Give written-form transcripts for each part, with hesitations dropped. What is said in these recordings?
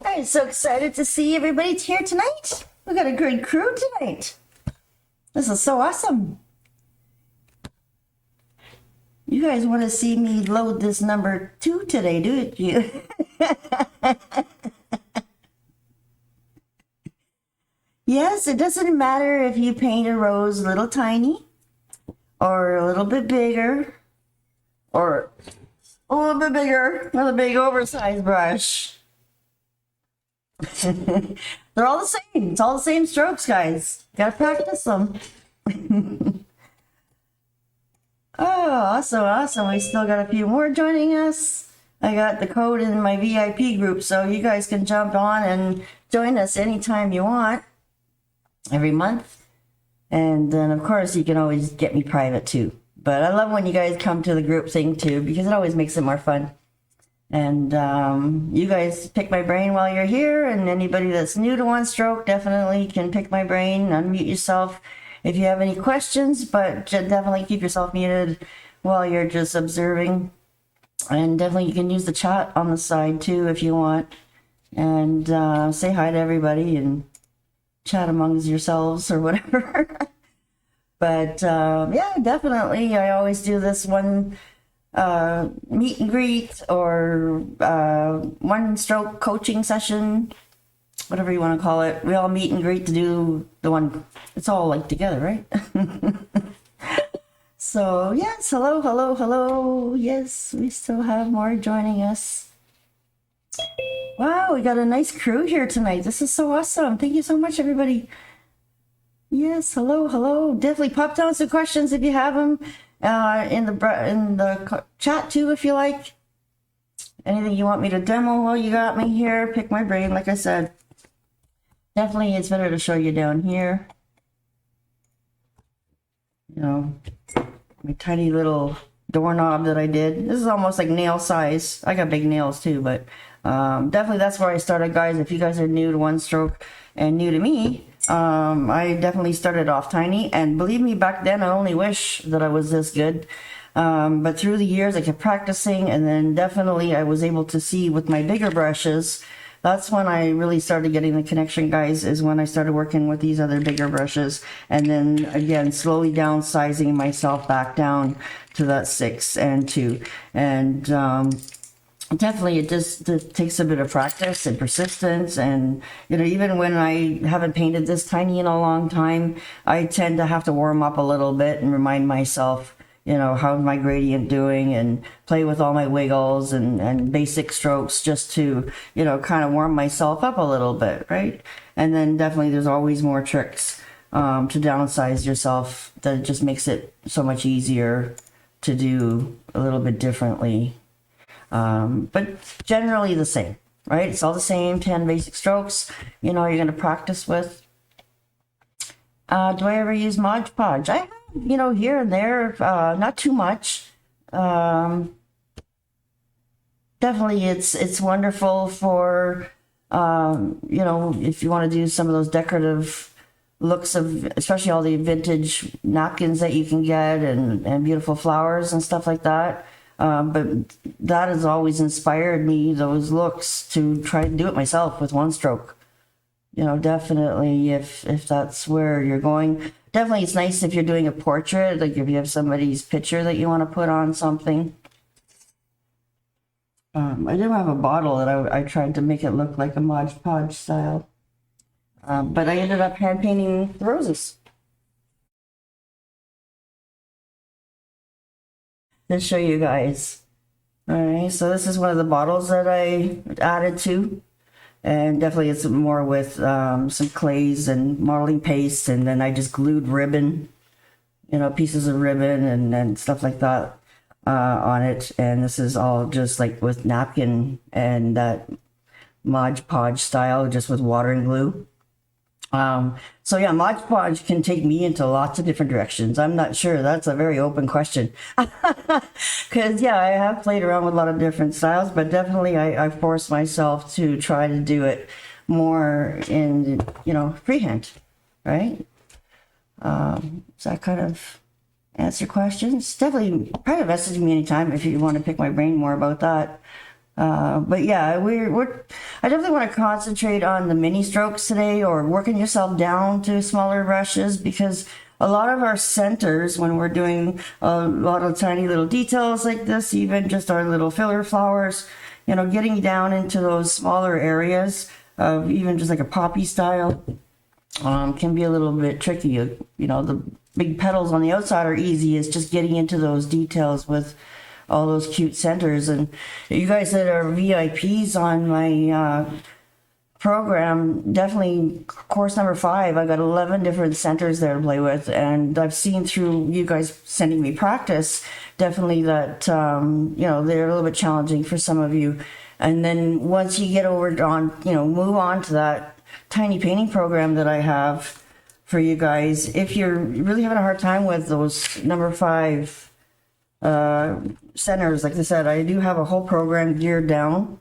I'm so excited to see everybody here tonight. We got a great crew tonight. This is so awesome. You guys want to see me load this number 2 today, do you? Yes, it doesn't matter if you paint a rose a little tiny or a little bit bigger or a little bit bigger with a big oversized brush. They're all the same. It's all the same strokes, guys. Gotta practice them. Oh, awesome. We still got a few more joining us. I got the code in my VIP group, so you guys can jump on and join us anytime you want, every month. And then, of course, you can always get me private, too. But I love when you guys come to the group thing, too, because it always makes it more fun. And you guys pick my brain while you're here, and anybody that's new to One Stroke definitely can pick my brain, unmute yourself if you have any questions, but definitely keep yourself muted while you're just observing. And definitely you can use the chat on the side too if you want, and say hi to everybody and chat amongst yourselves or whatever. But yeah, definitely I always do this one meet and greet or one stroke coaching session, whatever you want to call it. We all meet and greet to do the one. It's all like together, right? So yes, hello. Yes, we still have more joining us. Wow, we got a nice crew here tonight. This is so awesome. Thank you so much, everybody. Yes, hello. Definitely pop down some questions if you have them in the chat too, if you like. Anything you want me to demo while you got me here, pick my brain, like I said. Definitely, it's better to show you down here. You know, my tiny little doorknob that I did. This is almost like nail size. I got big nails too, but definitely that's where I started, guys. If you guys are new to One Stroke and new to me, I definitely started off tiny. And believe me, back then I only wish that I was this good. But through the years I kept practicing, and then definitely I was able to see with my bigger brushes. That's when I really started getting the connection, guys, is when I started working with these other bigger brushes. And then again, slowly downsizing myself back down to that 6 and 2. And definitely it takes a bit of practice and persistence. And, you know, even when I haven't painted this tiny in a long time, I tend to have to warm up a little bit and remind myself, you know, how's my gradient doing, and play with all my wiggles and basic strokes just to, you know, kind of warm myself up a little bit, right? And then definitely there's always more tricks to downsize yourself that just makes it so much easier to do a little bit differently. But generally the same, right? It's all the same 10 basic strokes, you know, you're going to practice with. Do I ever use Mod Podge? I have, you know, here and there, not too much. Definitely it's wonderful for, you know, if you want to do some of those decorative looks of, especially all the vintage napkins that you can get and beautiful flowers and stuff like that. But that has always inspired me, those looks, to try and do it myself with One Stroke. You know, definitely if that's where you're going. Definitely it's nice if you're doing a portrait, like if you have somebody's picture that you want to put on something. I do have a bottle that I tried to make it look like a Mod Podge style. But I ended up hand painting the roses. To show you guys. Alright, so this is one of the bottles that I added to. And definitely it's more with some clays and modeling paste, and then I just glued ribbon, you know, pieces of ribbon and stuff like that on it. And this is all just like with napkin and that Mod Podge style, just with water and glue. So yeah, Mod Podge can take me into lots of different directions. I'm not sure. That's a very open question. Because yeah, I have played around with a lot of different styles, but definitely I forced myself to try to do it more in, you know, freehand, right? Does that kind of answer questions? Definitely private message me anytime if you want to pick my brain more about that. But yeah, I definitely want to concentrate on the mini strokes today, or working yourself down to smaller brushes, because a lot of our centers, when we're doing a lot of tiny little details like this, even just our little filler flowers, you know, getting down into those smaller areas of even just like a poppy style, can be a little bit tricky. You know, the big petals on the outside are easy. It's just getting into those details with all those cute centers. And you guys that are VIPs on my program, definitely course number 5, I got 11 different centers there to play with, and I've seen through you guys sending me practice, definitely that you know, they're a little bit challenging for some of you. And then once you get over on, you know, move on to that tiny painting program that I have for you guys, if you're really having a hard time with those number 5 centers, like I said, I do have a whole program geared down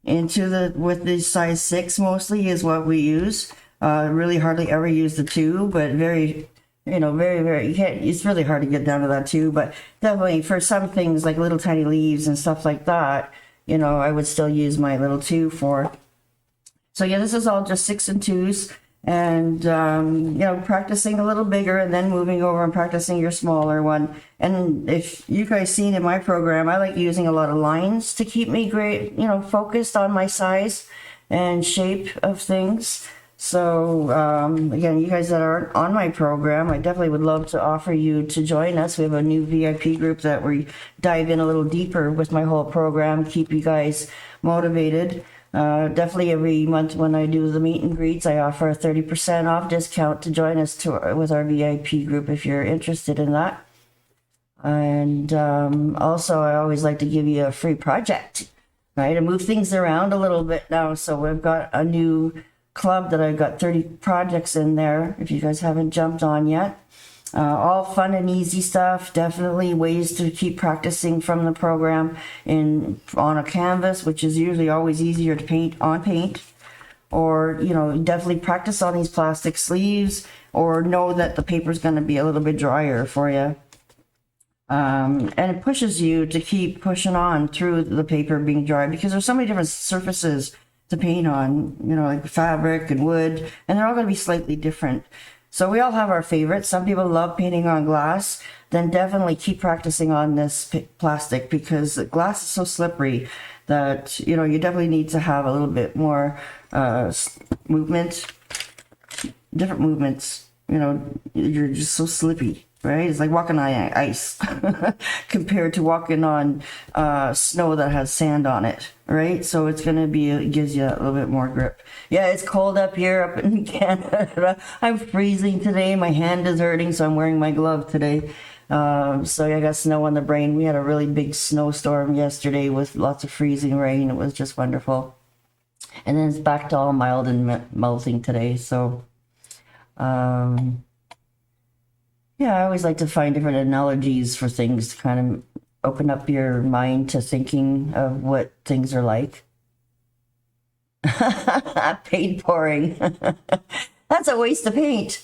into with the size 6 mostly is what we use. Really hardly ever use the 2, but very, you know, very, you can't, it's really hard to get down to that 2, but definitely for some things like little tiny leaves and stuff like that, you know, I would still use my little 2 for. So yeah, this is all just 6 and 2s, and you know, practicing a little bigger and then moving over and practicing your smaller one. And if you guys seen in my program, I like using a lot of lines to keep me great, you know, focused on my size and shape of things. So again, you guys that are on my program, I definitely would love to offer you to join us. We have a new VIP group that we dive in a little deeper with my whole program, keep you guys motivated. Definitely every month when I do the meet and greets, I offer a 30% off discount to join us with our VIP group if you're interested in that. And also, I always like to give you a free project, right? And move things around a little bit now. So we've got a new club that I've got 30 projects in there, if you guys haven't jumped on yet. All fun and easy stuff. Definitely ways to keep practicing from the program on a canvas, which is usually always easier to paint on paint. Or, you know, definitely practice on these plastic sleeves, or know that the paper's going to be a little bit drier for you. And it pushes you to keep pushing on through the paper being dry, because there's so many different surfaces to paint on, you know, like fabric and wood, and they're all going to be slightly different. So we all have our favorites. Some people love painting on glass. Then definitely keep practicing on this plastic, because glass is so slippery that, you know, you definitely need to have a little bit more movement, different movements. You know, you're just so slippy, right? It's like walking on ice compared to walking on snow that has sand on it, right? So it's going to be, it gives you a little bit more grip. Yeah, it's cold up here up in Canada. I'm freezing today. My hand is hurting, so I'm wearing my glove today. So I got snow on the brain. We had a really big snowstorm yesterday with lots of freezing rain. It was just wonderful. And then it's back to all mild and melting today. So, yeah, I always like to find different analogies for things to kind of open up your mind to thinking of what things are like. Paint pouring. That's a waste of paint.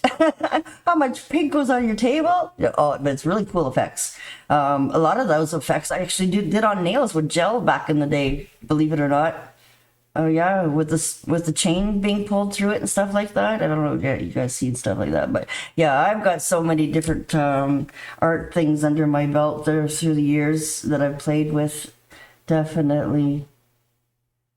How much paint goes on your table? Oh, but it's really cool effects. A lot of those effects I actually did on nails with gel back in the day, believe it or not. Oh yeah, with the chain being pulled through it and stuff like that. I don't know if you guys seen stuff like that, but yeah, I've got so many different art things under my belt there through the years that I've played with, definitely.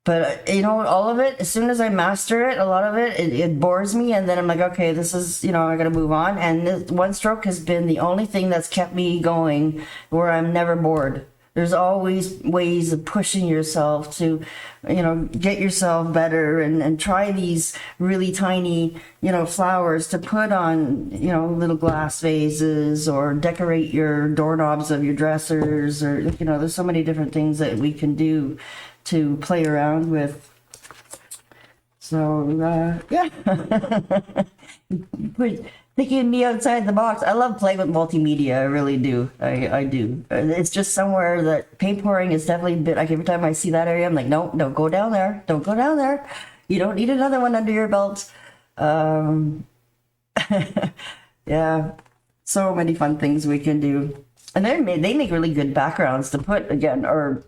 But you know, all of it, as soon as I master it, a lot of it bores me, and then I'm like, okay, this is, you know, I gotta move on. And this one stroke has been the only thing that's kept me going, where I'm never bored. There's always ways of pushing yourself to, you know, get yourself better and try these really tiny, you know, flowers to put on, you know, little glass vases, or decorate your doorknobs of your dressers, or, you know, there's so many different things that we can do to play around with. So, yeah. Thinking me outside the box. I love playing with multimedia. I really do. I do. It's just somewhere that paint pouring is definitely bit. Like every time I see that area, I'm like, no, don't go down there. Don't go down there. You don't need another one under your belt. Yeah. So many fun things we can do. And they make really good backgrounds to put, again, or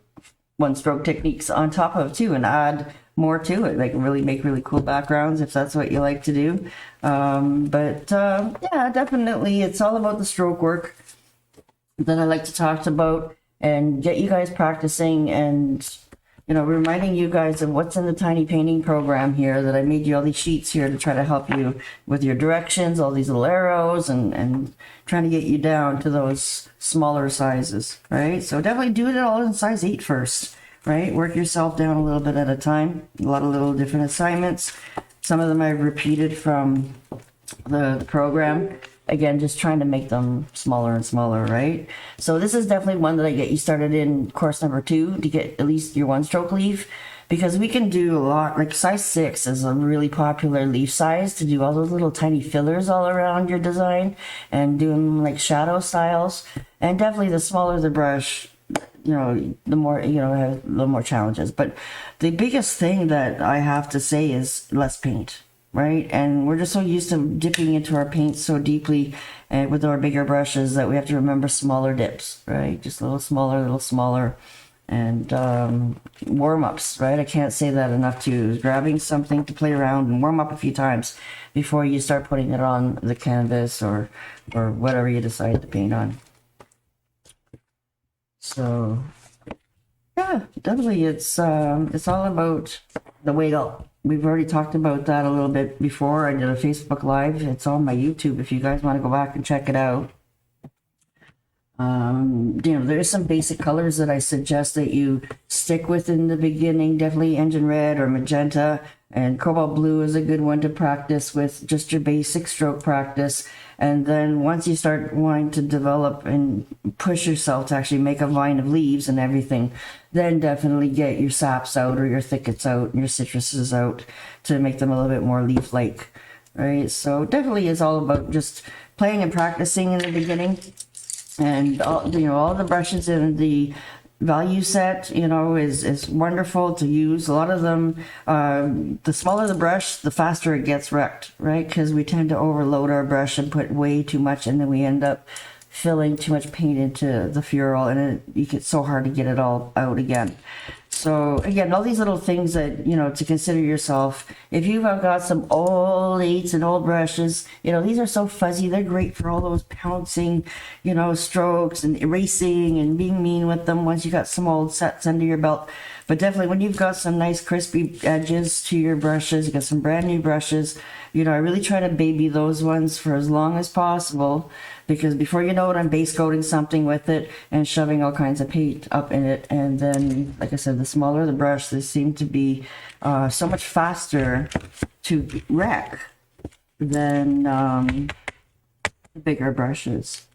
one stroke techniques on top of too, and add more to it, like really make really cool backgrounds if that's what you like to do. Yeah, definitely it's all about the stroke work that I like to talk about and get you guys practicing, and reminding you guys of what's in the tiny painting program here, that I made you all these sheets here to try to help you with your directions, all these little arrows, and trying to get you down to those smaller sizes, right? So definitely do it all in size 8 first, right? Work yourself down a little bit at a time. A lot of little different assignments. Some of them I've repeated from the program. Again, just trying to make them smaller and smaller, right? So this is definitely one that I get you started in course number 2 to get at least your 1-stroke leaf, because we can do a lot. Like size 6 is a really popular leaf size to do all those little tiny fillers all around your design and doing like shadow styles. And definitely the smaller the brush, the more, have a little more challenges. But the biggest thing that I have to say is less paint. Right? And we're just so used to dipping into our paint so deeply with our bigger brushes that we have to remember smaller dips, right? Just a little smaller, and warm-ups, right? I can't say that enough too. Grabbing something to play around and warm up a few times before you start putting it on the canvas or whatever you decide to paint on. So yeah, definitely it's all about the weight up. We've already talked about that a little bit before. I did a Facebook Live. It's on my YouTube if you guys want to go back and check it out. There's some basic colors that I suggest that you stick with in the beginning. Definitely engine red or magenta, and cobalt blue is a good one to practice with, just your basic stroke practice. And then once you start wanting to develop and push yourself to actually make a vine of leaves and everything, then definitely get your saps out or your thickets out and your citruses out to make them a little bit more leaf-like, right? So definitely it's all about just playing and practicing in the beginning. And all the brushes in the value set, is wonderful to use. A lot of them, the smaller the brush, the faster it gets wrecked, right? Because we tend to overload our brush and put way too much, and then we end up filling too much paint into the ferrule, and it gets so hard to get it all out again. So again, all these little things that, to consider yourself. If you've got some old 8s and old brushes, these are so fuzzy. They're great for all those pouncing, strokes and erasing and being mean with them once you got some old sets under your belt. But definitely when you've got some nice crispy edges to your brushes, you got some brand new brushes, I really try to baby those ones for as long as possible, because before you know it, I'm base coating something with it and shoving all kinds of paint up in it. And then, like I said, the smaller the brush, they seem to be so much faster to wreck than the bigger brushes.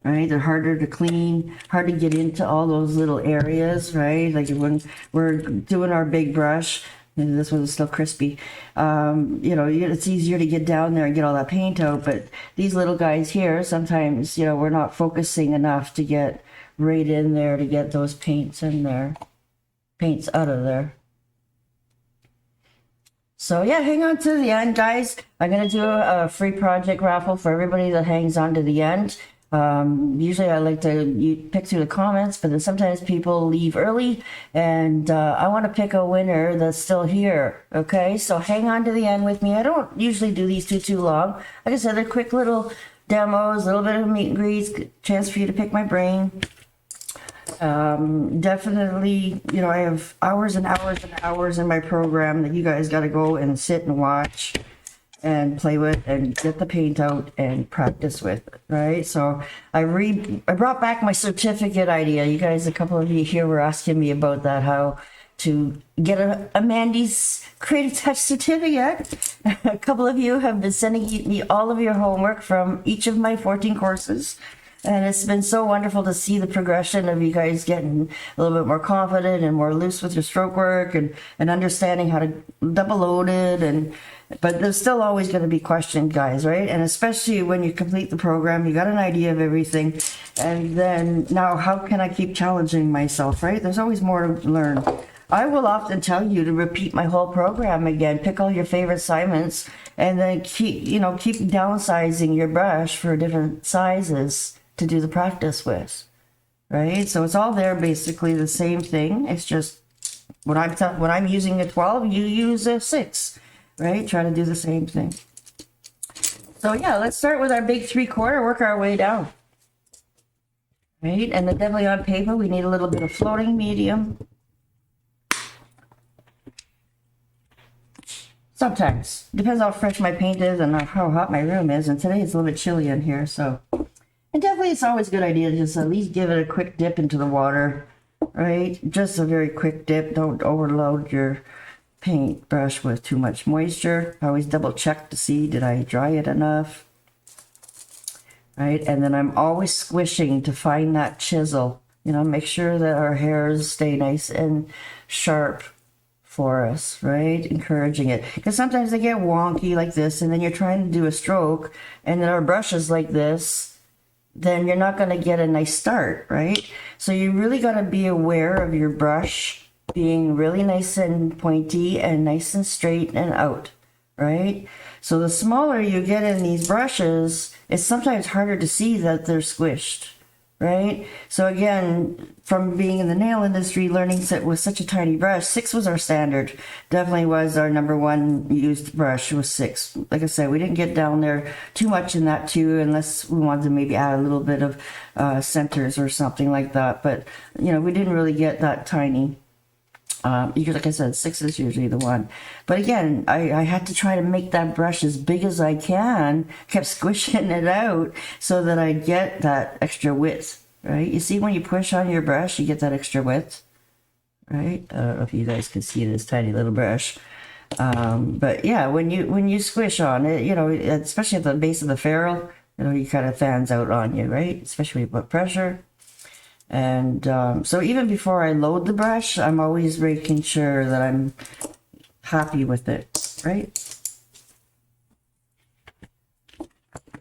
Right, they're harder to clean, hard to get into all those little areas, right? Like when we're doing our big brush, and this one's still crispy, it's easier to get down there and get all that paint out. But these little guys here, sometimes, we're not focusing enough to get right in there to get those paints in there, paints out of there. So yeah, hang on to the end, guys. I'm going to do a free project raffle for everybody that hangs on to the end. Usually I like to pick through the comments, but then sometimes people leave early, and I want to pick a winner that's still here. Okay, so hang on to the end with me. I don't usually do these too long. Like I said, they're quick little demos, a little bit of meet and greets, chance for you to pick my brain. Definitely, I have hours and hours and hours in my program that you guys got to go and sit and watch and play with and get the paint out and practice with, right? So I brought back my certificate idea. You guys, a couple of you here were asking me about that, how to get a Mandy's Creative Touch certificate. A couple of you have been sending me all of your homework from each of my 14 courses. And it's been so wonderful to see the progression of you guys getting a little bit more confident and more loose with your stroke work and understanding how to double load it. But there's still always going to be questions, guys, right? And especially when you complete the program, you got an idea of everything. And then now how can I keep challenging myself, right? There's always more to learn. I will often tell you to repeat my whole program again, pick all your favorite assignments, and then keep downsizing your brush for different sizes to do the practice with, right? So it's all there, basically the same thing. It's just when I'm using a 12, you use a 6, right? Try to do the same thing. So yeah, let's start with our big 3/4, work our way down. Right, and then definitely on paper, we need a little bit of floating medium. Sometimes. Depends how fresh my paint is and how hot my room is. And today it's a little bit chilly in here, so. And definitely it's always a good idea to just at least give it a quick dip into the water, right? Just a very quick dip. Don't overload your paintbrush with too much moisture. I always double check to see, did I dry it enough? Right, and then I'm always squishing to find that chisel. You know, make sure that our hairs stay nice and sharp for us, right? Encouraging it. Because sometimes they get wonky like this, and then you're trying to do a stroke, and then our brush is like this, then you're not going to get a nice start, right? So you really got to be aware of your brush being really nice and pointy and nice and straight and out, right? So the smaller you get in these brushes, it's sometimes harder to see that they're squished, right? So again, from being in the nail industry, learning with such a tiny brush, 6 was our standard. Definitely was our #1 used brush was 6. Like I said, we didn't get down there too much in that too, unless we wanted to maybe add a little bit of centers or something like that. But, you know, we didn't really get that tiny. Like I said, 6 is usually the one. But again, I had to try to make that brush as big as I can, kept squishing it out so that I get that extra width, right? You see when you push on your brush, you get that extra width, right? I don't know if you guys can see this tiny little brush. But yeah, when you squish on it, you know, especially at the base of the ferrule, you know, he kind of fans out on you, right? Especially when you put pressure. And so even before I load the brush, I'm always making sure that I'm happy with it, right?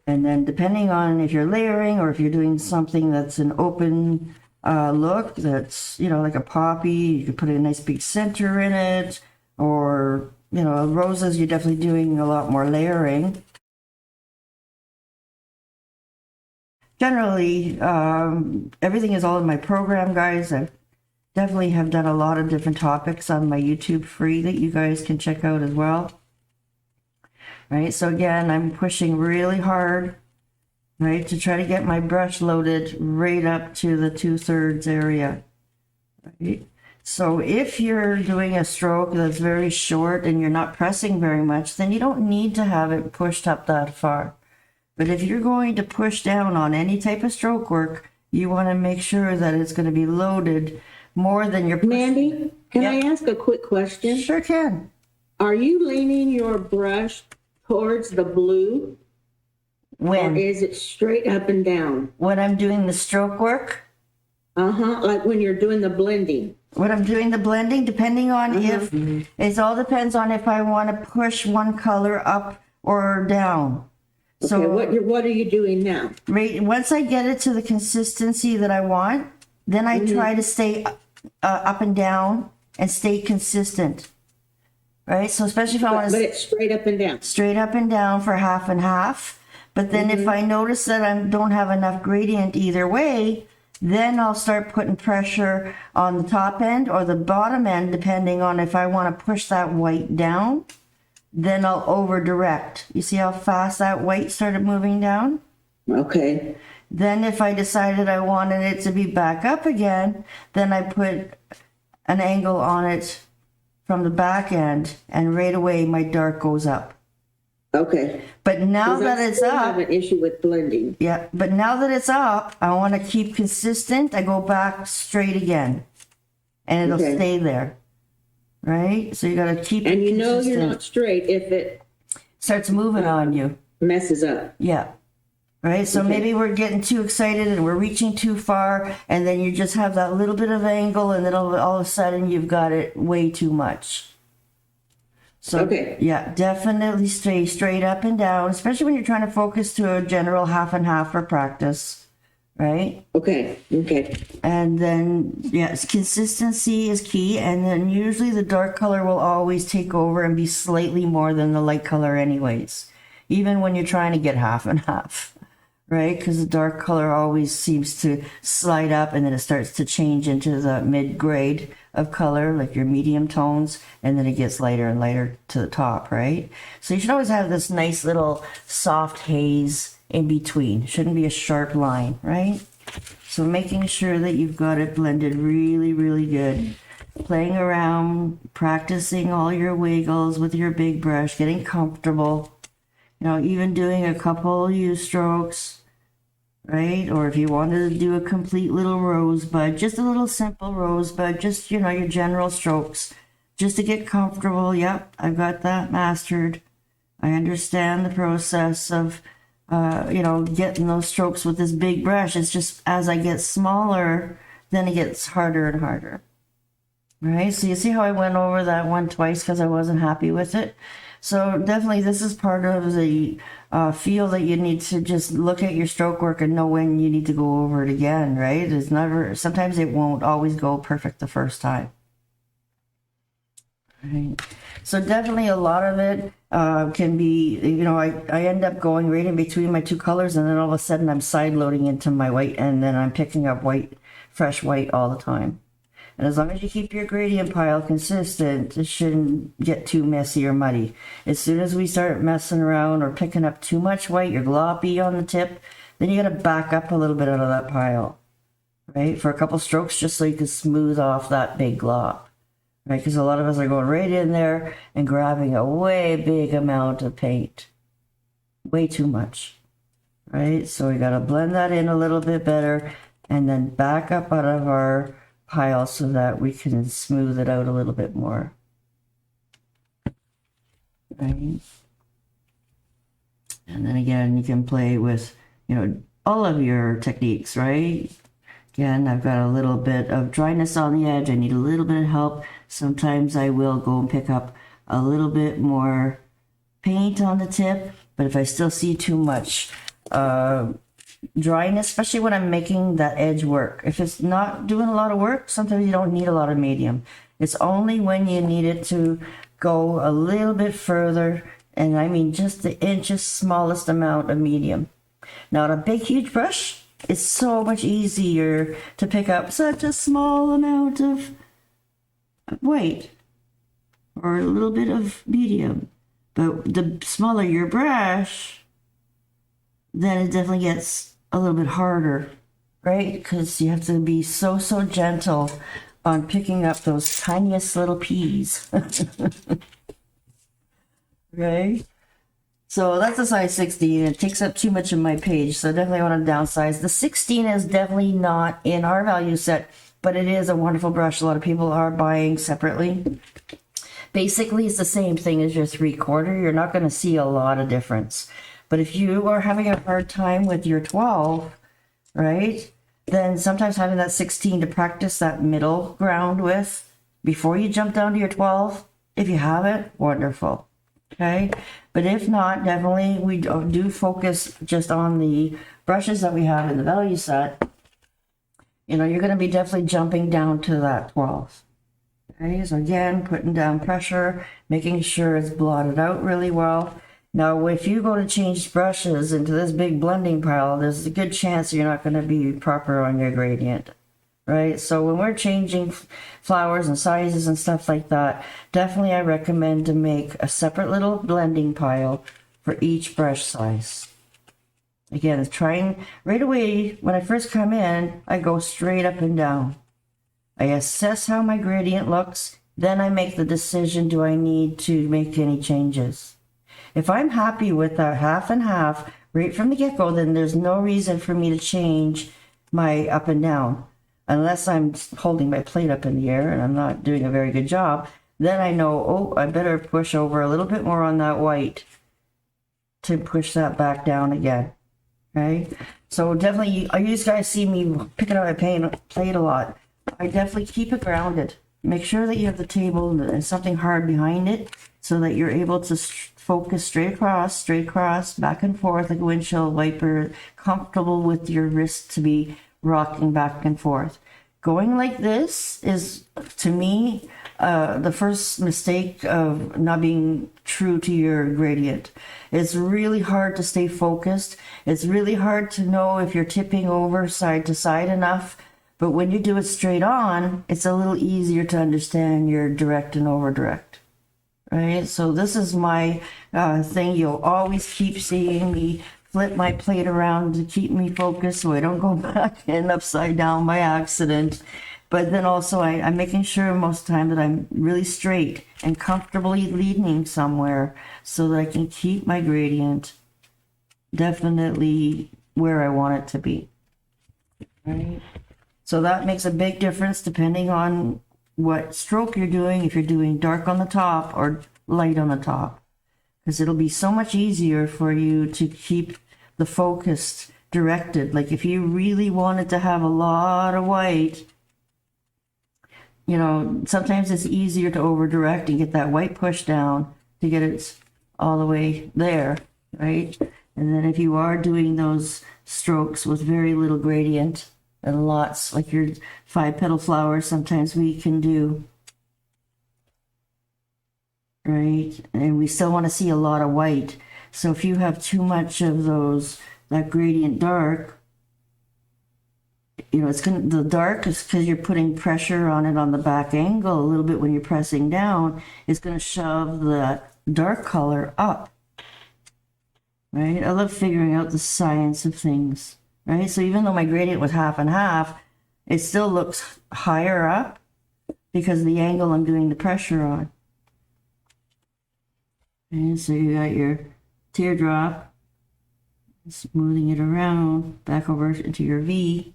And then depending on if you're layering or if you're doing something that's an open look, that's, you know, like a poppy, you could put a nice big center in it. Or, you know, roses, you're definitely doing a lot more layering. Generally, everything is all in my program, guys. I definitely have done a lot of different topics on my YouTube free that you guys can check out as well. Right, so again, I'm pushing really hard, right, to try to get my brush loaded right up to the 2/3 area. Right? So if you're doing a stroke that's very short and you're not pressing very much, then you don't need to have it pushed up that far. But if you're going to push down on any type of stroke work, you want to make sure that it's going to be loaded more than your Mandy, can I ask a quick question? Sure can. Are you leaning your brush towards the blue? When? Or is it straight up and down? When I'm doing the stroke work? Like when you're doing the blending. When I'm doing the blending, depending on if, it all depends on if I want to push one color up or down. Okay, so what are you doing now? Right, once I get it to the consistency that I want, then I try to stay up and down and stay consistent. Right, so especially if I want to... But it's straight up and down. Straight up and down for half and half. But then if I notice that I don't have enough gradient either way, then I'll start putting pressure on the top end or the bottom end, depending on if I want to push that white down. Then I'll over direct. You see how fast that white started moving down? Okay. Then if I decided I wanted it to be back up again, then I put an angle on it from the back end, and right away my dark goes up. Okay. But now that it's up, I have an issue with blending. Yeah, but now that it's up, I want to keep consistent. I go back straight again, and it'll stay there. Right? So you got to keep it And you consistent. know you're not straight if it starts moving on you. Messes up. Yeah. Right? So maybe we're getting too excited and we're reaching too far, and then you just have that little bit of angle, and then all of a sudden you've got it way too much. So, yeah, definitely stay straight up and down, especially when you're trying to focus to a general half and half for practice. Right? Okay. And then, yes, consistency is key. And then usually the dark color will always take over and be slightly more than the light color anyways, even when you're trying to get half and half. right? Because the dark color always seems to slide up and then it starts to change into the mid grade of color, like your medium tones, and then it gets lighter and lighter to the top, right? So you should always have this nice little soft haze in between. Shouldn't be a sharp line, right? So making sure that you've got it blended really, really good. Playing around, practicing all your wiggles with your big brush, getting comfortable. You know, even doing a couple U strokes, right? Or if you wanted to do a complete little rosebud, just a little simple rosebud, just, you know, your general strokes, just to get comfortable. Yep, I've got that mastered. I understand the process of, you know, getting those strokes with this big brush. It's just as I get smaller, then it gets harder and harder. Right, so you see how I went over that one twice because I wasn't happy with it. So definitely this is part of the feel that you need to just look at your stroke work and know when you need to go over it again, right? It's never, sometimes it won't always go perfect the first time. Right. So definitely a lot of it can be, you know, I end up going right in between my two colors and then all of a sudden I'm side loading into my white and then I'm picking up white, fresh white all the time. And as long as you keep your gradient pile consistent, it shouldn't get too messy or muddy. As soon as we start messing around or picking up too much white, you're gloppy on the tip, then you got to back up a little bit out of that pile, right? For a couple strokes, just so you can smooth off that big glop, right? Because a lot of us are going right in there and grabbing a way big amount of paint. Way too much, right? So we got to blend that in a little bit better and then back up out of our pile so that we can smooth it out a little bit more. Right? And then again, you can play with, you know, all of your techniques, right? Again, I've got a little bit of dryness on the edge. I need a little bit of help. Sometimes I will go and pick up a little bit more paint on the tip, but if I still see too much dryness, especially when I'm making that edge work. If it's not doing a lot of work, sometimes you don't need a lot of medium. It's only when you need it to go a little bit further, and I mean just the inches smallest amount of medium. Now on a big huge brush, it's so much easier to pick up such a small amount of white or a little bit of medium. But the smaller your brush, then it definitely gets a little bit harder, right? Because you have to be so gentle on picking up those tiniest little peas. Right? So that's a size 16. It takes up too much of my page, so definitely want to downsize. The 16 is definitely not in our value set, but it is a wonderful brush. A lot of people are buying separately. Basically, it's the same thing as your 3/4. You're not going to see a lot of difference. But if you are having a hard time with your 12, right, then sometimes having that 16 to practice that middle ground with before you jump down to your 12, if you have it, wonderful, okay? But if not, definitely we do focus just on the brushes that we have in the value set. You know, you're going to be definitely jumping down to that 12. Okay, so again, putting down pressure, making sure it's blotted out really well. Now, if you go to change brushes into this big blending pile, there's a good chance you're not going to be proper on your gradient, right? So when we're changing flowers and sizes and stuff like that, definitely I recommend to make a separate little blending pile for each brush size. Again, trying right away, when I first come in, I go straight up and down. I assess how my gradient looks, then I make the decision, do I need to make any changes? If I'm happy with that half and half right from the get-go, then there's no reason for me to change my up and down. Unless I'm holding my plate up in the air and I'm not doing a very good job, then I know, oh, I better push over a little bit more on that white to push that back down again, right? So definitely, you guys see me picking up my plate a lot. I definitely keep it grounded. Make sure that you have the table and something hard behind it so that you're able to focus straight across, back and forth like a windshield wiper, comfortable with your wrist to be rocking back and forth. Going like this is, to me, the first mistake of not being true to your gradient. It's really hard to stay focused. It's really hard to know if you're tipping over side to side enough. But when you do it straight on, it's a little easier to understand your direct and over direct. Right? So this is my thing. You'll always keep seeing me flip my plate around to keep me focused so I don't go back and upside down by accident. But then also I'm making sure most of the time that I'm really straight and comfortably leaning somewhere so that I can keep my gradient definitely where I want it to be. Right? So that makes a big difference depending on what stroke you're doing, if you're doing dark on the top or light on the top. Because it'll be so much easier for you to keep the focus directed. Like if you really wanted to have a lot of white, you know, sometimes it's easier to over direct and get that white push down to get it all the way there, right? And then if you are doing those strokes with very little gradient and lots, like your 5-petal flowers, sometimes we can do, right? And we still want to see a lot of white. So if you have too much of that gradient dark, you know, the dark is because you're putting pressure on it on the back angle a little bit when you're pressing down. It's going to shove the dark color up, right? I love figuring out the science of things, right? So even though my gradient was half and half, it still looks higher up because of the angle I'm doing the pressure on. And so you got your teardrop, smoothing it around back over into your V.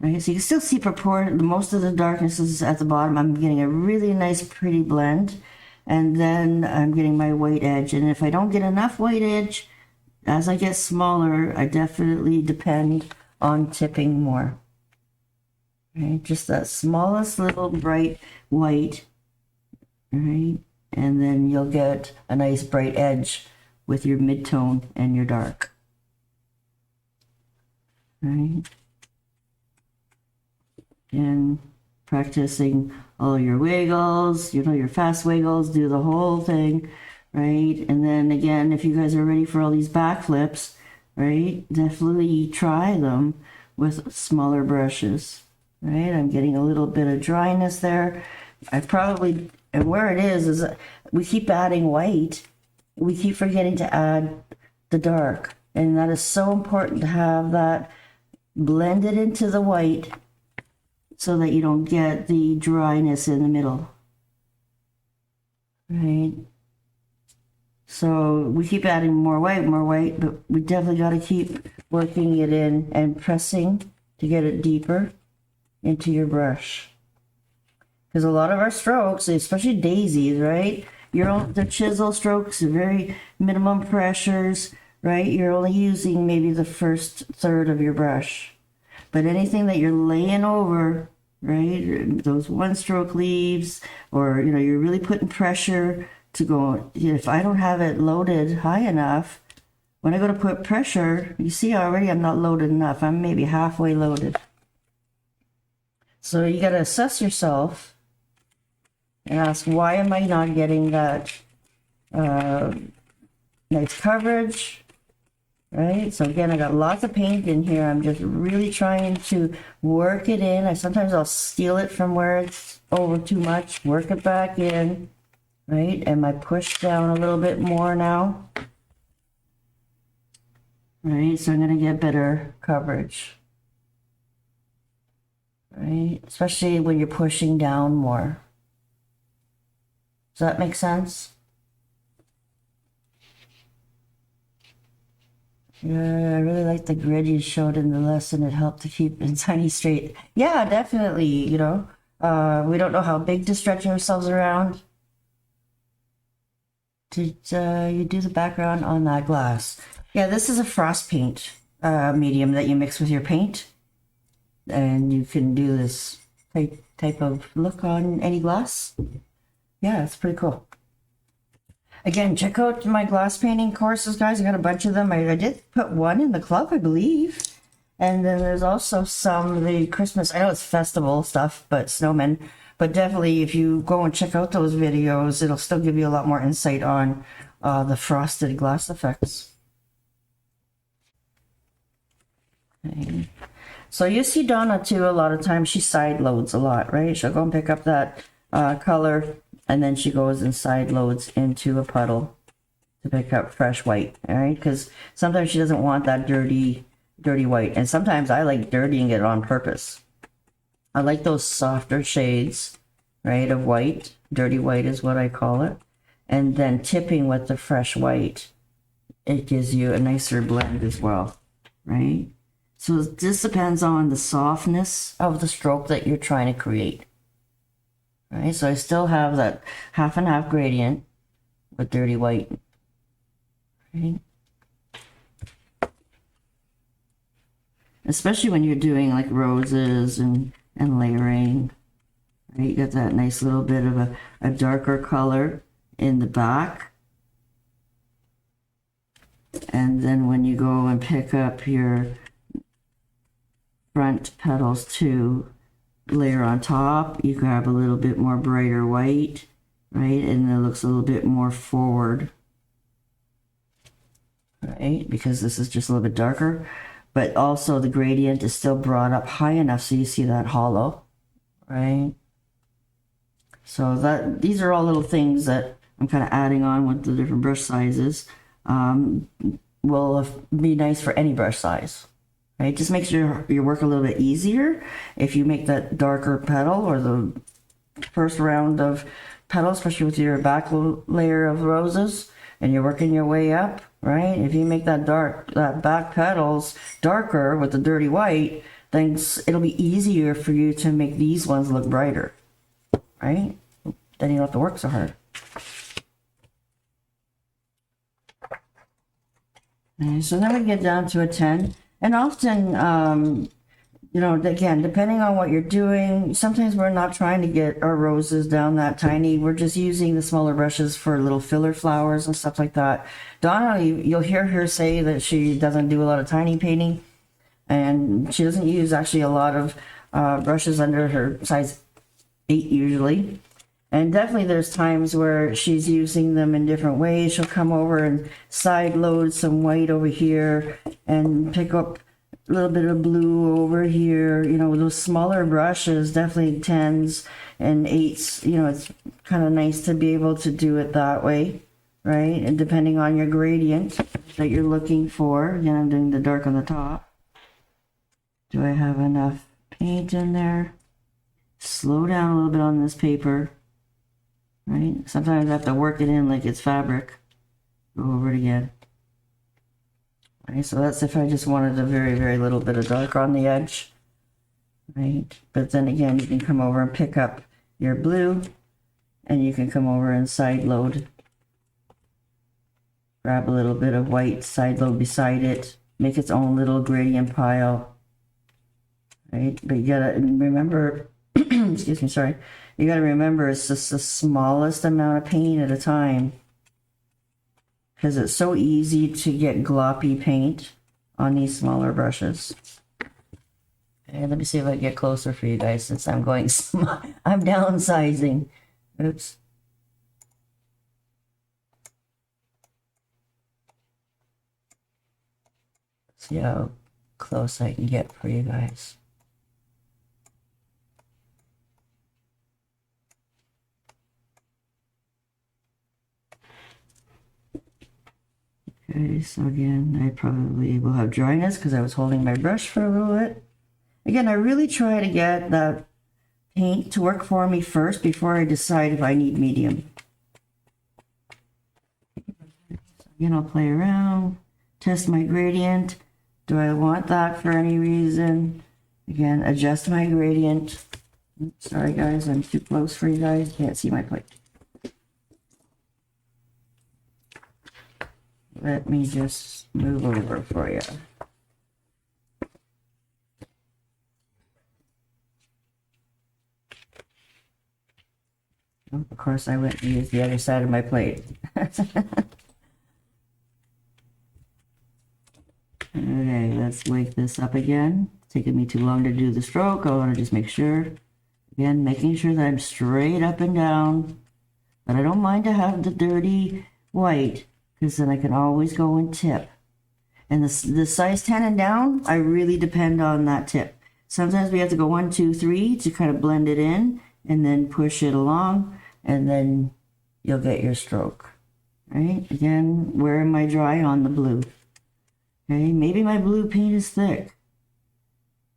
Right, so you can still see most of the darkness is at the bottom. I'm getting a really nice pretty blend, and then I'm getting my white edge. And if I don't get enough white edge, as I get smaller, I definitely depend on tipping more. Right, just that smallest little bright white, right? And then you'll get a nice bright edge with your mid-tone and your dark. Right? And practicing all your wiggles, you know, your fast wiggles, do the whole thing, right? And then again, if you guys are ready for all these backflips, right, definitely try them with smaller brushes, right? I'm getting a little bit of dryness there. And where it is we keep adding white. We keep forgetting to add the dark. And that is so important to have that blended into the white so that you don't get the dryness in the middle. Right? So we keep adding more white, but we definitely got to keep working it in and pressing to get it deeper into your brush. Because a lot of our strokes, especially daisies, right? The chisel strokes are very minimum pressures, right? You're only using maybe the first third of your brush. But anything that you're laying over, right? Those one-stroke leaves, or, you know, you're really putting pressure to go. If I don't have it loaded high enough, when I go to put pressure, you see already I'm not loaded enough. I'm maybe halfway loaded. So you got to assess yourself and ask, why am I not getting that nice coverage? Right, so again, I got lots of paint in here. I'm just really trying to work it in. Sometimes I'll steal it from where it's over too much, work it back in, right? And I push down a little bit more now. Right, so I'm gonna get better coverage. Right, especially when you're pushing down more. Does that make sense? Yeah, I really like the grid you showed in the lesson. It helped to keep it tiny straight. Yeah, definitely, you know. We don't know how big to stretch ourselves around. Did you do the background on that glass? Yeah, this is a frost paint medium that you mix with your paint. And you can do this type of look on any glass. Yeah, it's pretty cool. Again, check out my glass painting courses, guys. I got a bunch of them. I did put one in the club, I believe. And then there's also some, the Christmas, I know it's festival stuff, but snowmen. But definitely, if you go and check out those videos, it'll still give you a lot more insight on the frosted glass effects. Okay. So you see Donna too, a lot of times she side loads a lot, right? She'll go and pick up that color, and then she goes and side loads into a puddle to pick up fresh white, all right? Because sometimes she doesn't want that dirty white, and sometimes I like dirtying it on purpose. I like those softer shades, right, of white. Dirty white is what I call it. And then tipping with the fresh white, it gives you a nicer blend as well, right? So this depends on the softness of the stroke that you're trying to create. Right, so I still have that half and half gradient with dirty white. Right? Especially when you're doing like roses and layering. Right, you got that nice little bit of a darker color in the back. And then when you go and pick up your front petals to layer on top, you grab a little bit more brighter white, right? And it looks a little bit more forward, right? Because this is just a little bit darker, but also the gradient is still brought up high enough so you see that hollow, right? So that these are all little things that I'm kind of adding on with the different brush sizes. Will be nice for any brush size. Right, just makes your work a little bit easier if you make that darker petal or the first round of petals, especially with your back layer of roses, and you're working your way up. Right, if you make that back petals darker with the dirty white, then it'll be easier for you to make these ones look brighter. Right, then you don't have to work so hard. Okay, so then we get down to a 10. And often, you know, again, depending on what you're doing, sometimes we're not trying to get our roses down that tiny. We're just using the smaller brushes for little filler flowers and stuff like that. Donna, you'll hear her say that she doesn't do a lot of tiny painting, and she doesn't use actually a lot of brushes under her size 8 usually. And definitely there's times where she's using them in different ways. She'll come over and side load some white over here and pick up a little bit of blue over here. You know, those smaller brushes, definitely 10s and 8s, you know, it's kind of nice to be able to do it that way, right? And depending on your gradient that you're looking for. Again, I'm doing the dark on the top. Do I have enough paint in there? Slow down a little bit on this paper. Right? Sometimes I have to work it in like it's fabric. Go over it again. Right? So that's if I just wanted a very, very little bit of dark on the edge. Right? But then again, you can come over and pick up your blue, and you can come over and side load. Grab a little bit of white, side load beside it. Make its own little gradient pile. Right? But you gotta remember, excuse me, sorry. You got to remember it's just the smallest amount of paint at a time, because it's so easy to get gloppy paint on these smaller brushes. Okay, let me see if I can get closer for you guys since I'm going I'm downsizing. Oops. See how close I can get for you guys. Okay, so again, I probably will have dryness because I was holding my brush for a little bit. Again, I really try to get that paint to work for me first before I decide if I need medium. So again, I'll play around, test my gradient. Do I want that for any reason? Again, adjust my gradient. Oops, sorry guys, I'm too close for you guys. Can't see my plate. Let me just move over for you. Oh, of course, I went and used the other side of my plate. Okay, let's wake this up again. It's taking me too long to do the stroke. I want to just make sure Again, making sure that I'm straight up and down. But I don't mind to have the dirty white, because then I can always go and tip. And the size 10 and down, I really depend on that tip. Sometimes we have to go 1, 2, 3 to kind of blend it in, and then push it along, and then you'll get your stroke. Right? Again, where am I dry? On the blue. Okay, maybe my blue paint is thick.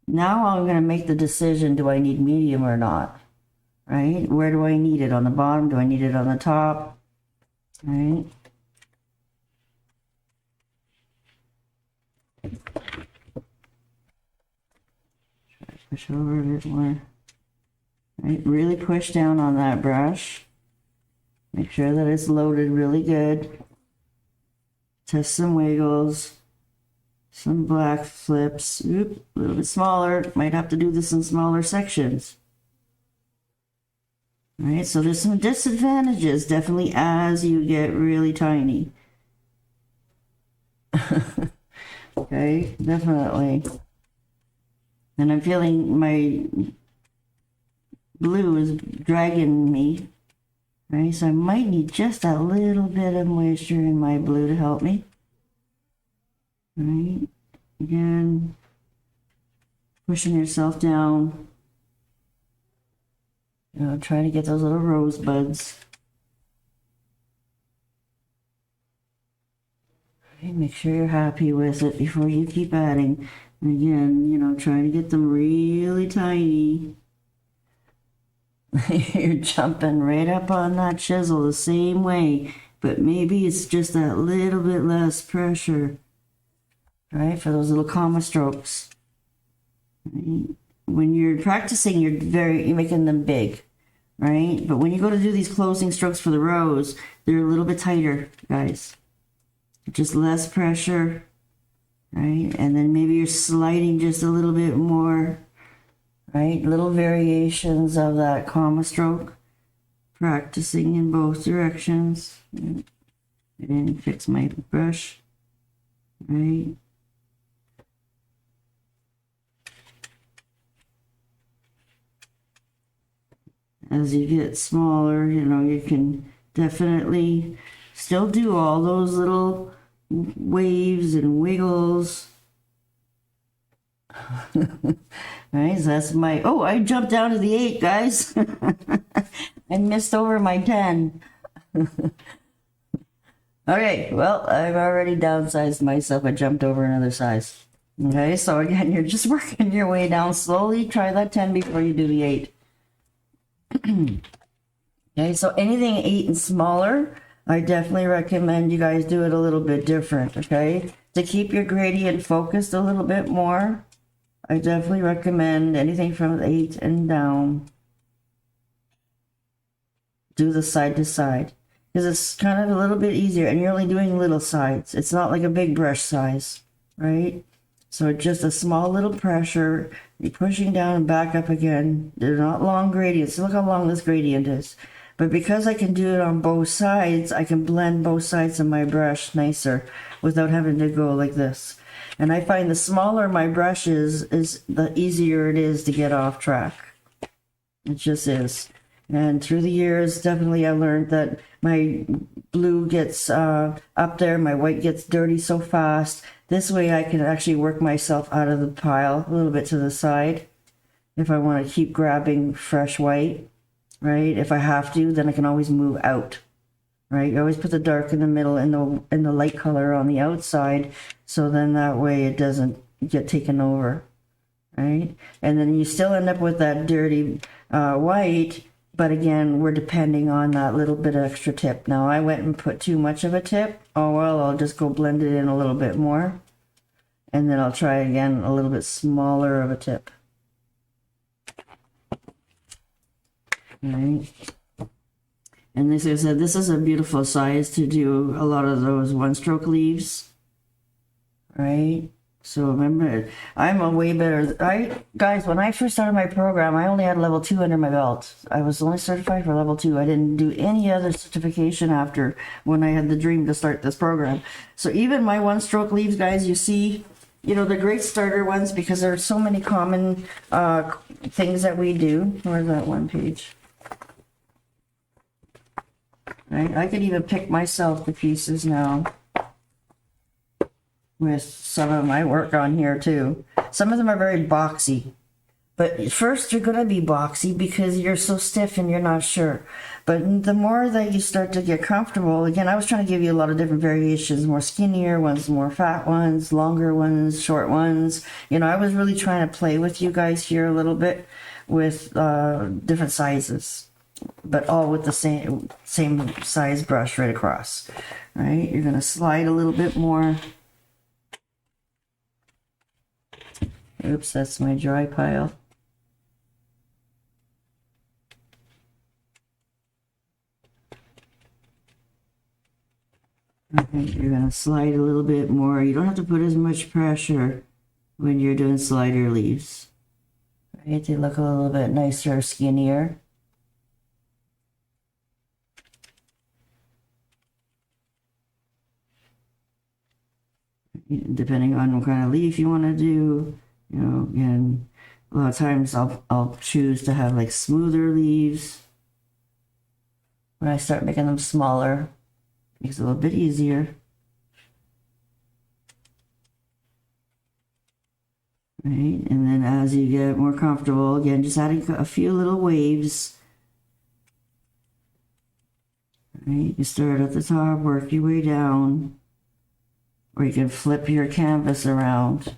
Now I'm going to make the decision, do I need medium or not? Right? Where do I need it? On the bottom? Do I need it on the top? Right? Try to push over a bit more. Right? Really push down on that brush. Make sure that it's loaded really good. Test some wiggles. Some black flips. Oop, a little bit smaller. Might have to do this in smaller sections. All right, so there's some disadvantages definitely as you get really tiny. Okay, definitely. And I'm feeling my blue is dragging me. Right, so I might need just a little bit of moisture in my blue to help me. Right, again, pushing yourself down. You know, trying to get those little rosebuds. Okay, make sure you're happy with it before you keep adding. And again, you know, trying to get them really tiny. You're jumping right up on that chisel the same way, but maybe it's just that little bit less pressure. Right, for those little comma strokes. Right? When you're practicing, you're making them big, right? But when you go to do these closing strokes for the rose, they're a little bit tighter, guys. Just less pressure, right? And then maybe you're sliding just a little bit more, right? Little variations of that comma stroke. Practicing in both directions. I didn't fix my brush, right? As you get smaller, you know, you can definitely still do all those little waves and wiggles. Right, so that's my, oh, I jumped down to the 8, guys. I missed over my 10. Okay, well, I've already downsized myself. I jumped over another size. Okay, so again, you're just working your way down slowly. Try that 10 before you do the 8. Okay, so anything 8 and smaller, I definitely recommend you guys do it a little bit different, okay? To keep your gradient focused a little bit more, I definitely recommend anything from 8 and down. Do the side to side, because it's kind of a little bit easier, and you're only doing little sides. It's not like a big brush size, right? So just a small little pressure, you're pushing down and back up again. They're not long gradients. Look how long this gradient is. But because I can do it on both sides, I can blend both sides of my brush nicer without having to go like this. And I find the smaller my brush is the easier it is to get off track. It just is. And through the years, definitely I learned that my blue gets up there, my white gets dirty so fast. This way I can actually work myself out of the pile a little bit to the side if I want to keep grabbing fresh white, right? If I have to, then I can always move out, right? You always put the dark in the middle and the light color on the outside, so then that way it doesn't get taken over, right? And then you still end up with that dirty white. But again, we're depending on that little bit of extra tip. Now, I went and put too much of a tip. Oh, well, I'll just go blend it in a little bit more. And then I'll try again a little bit smaller of a tip. All right. And as I said, this is a beautiful size to do a lot of those one-stroke leaves. Right? So remember, I'm a way better, guys, when I first started my program, I only had level 2 under my belt. I was only certified for level 2. I didn't do any other certification after when I had the dream to start this program. So even my one-stroke leaves, guys, you see, you know, they're great starter ones because there are so many common things that we do. Where's that one page? Right, I could even pick myself the pieces now with some of my work on here too. Some of them are very boxy, but first you're gonna be boxy because you're so stiff and you're not sure. But the more that you start to get comfortable, again, I was trying to give you a lot of different variations, more skinnier ones, more fat ones, longer ones, short ones. You know, I was really trying to play with you guys here a little bit with different sizes, but all with the same size brush right across. Right, you're gonna slide a little bit more. Oops, that's my dry pile. Okay, you're gonna slide a little bit more. You don't have to put as much pressure when you're doing slider leaves. Right, they look a little bit nicer, skinnier. Depending on what kind of leaf you want to do, you know, again, a lot of times I'll choose to have like smoother leaves. When I start making them smaller, it makes it a little bit easier. Right, and then as you get more comfortable, again, just adding a few little waves. Right, you start at the top, work your way down. Or you can flip your canvas around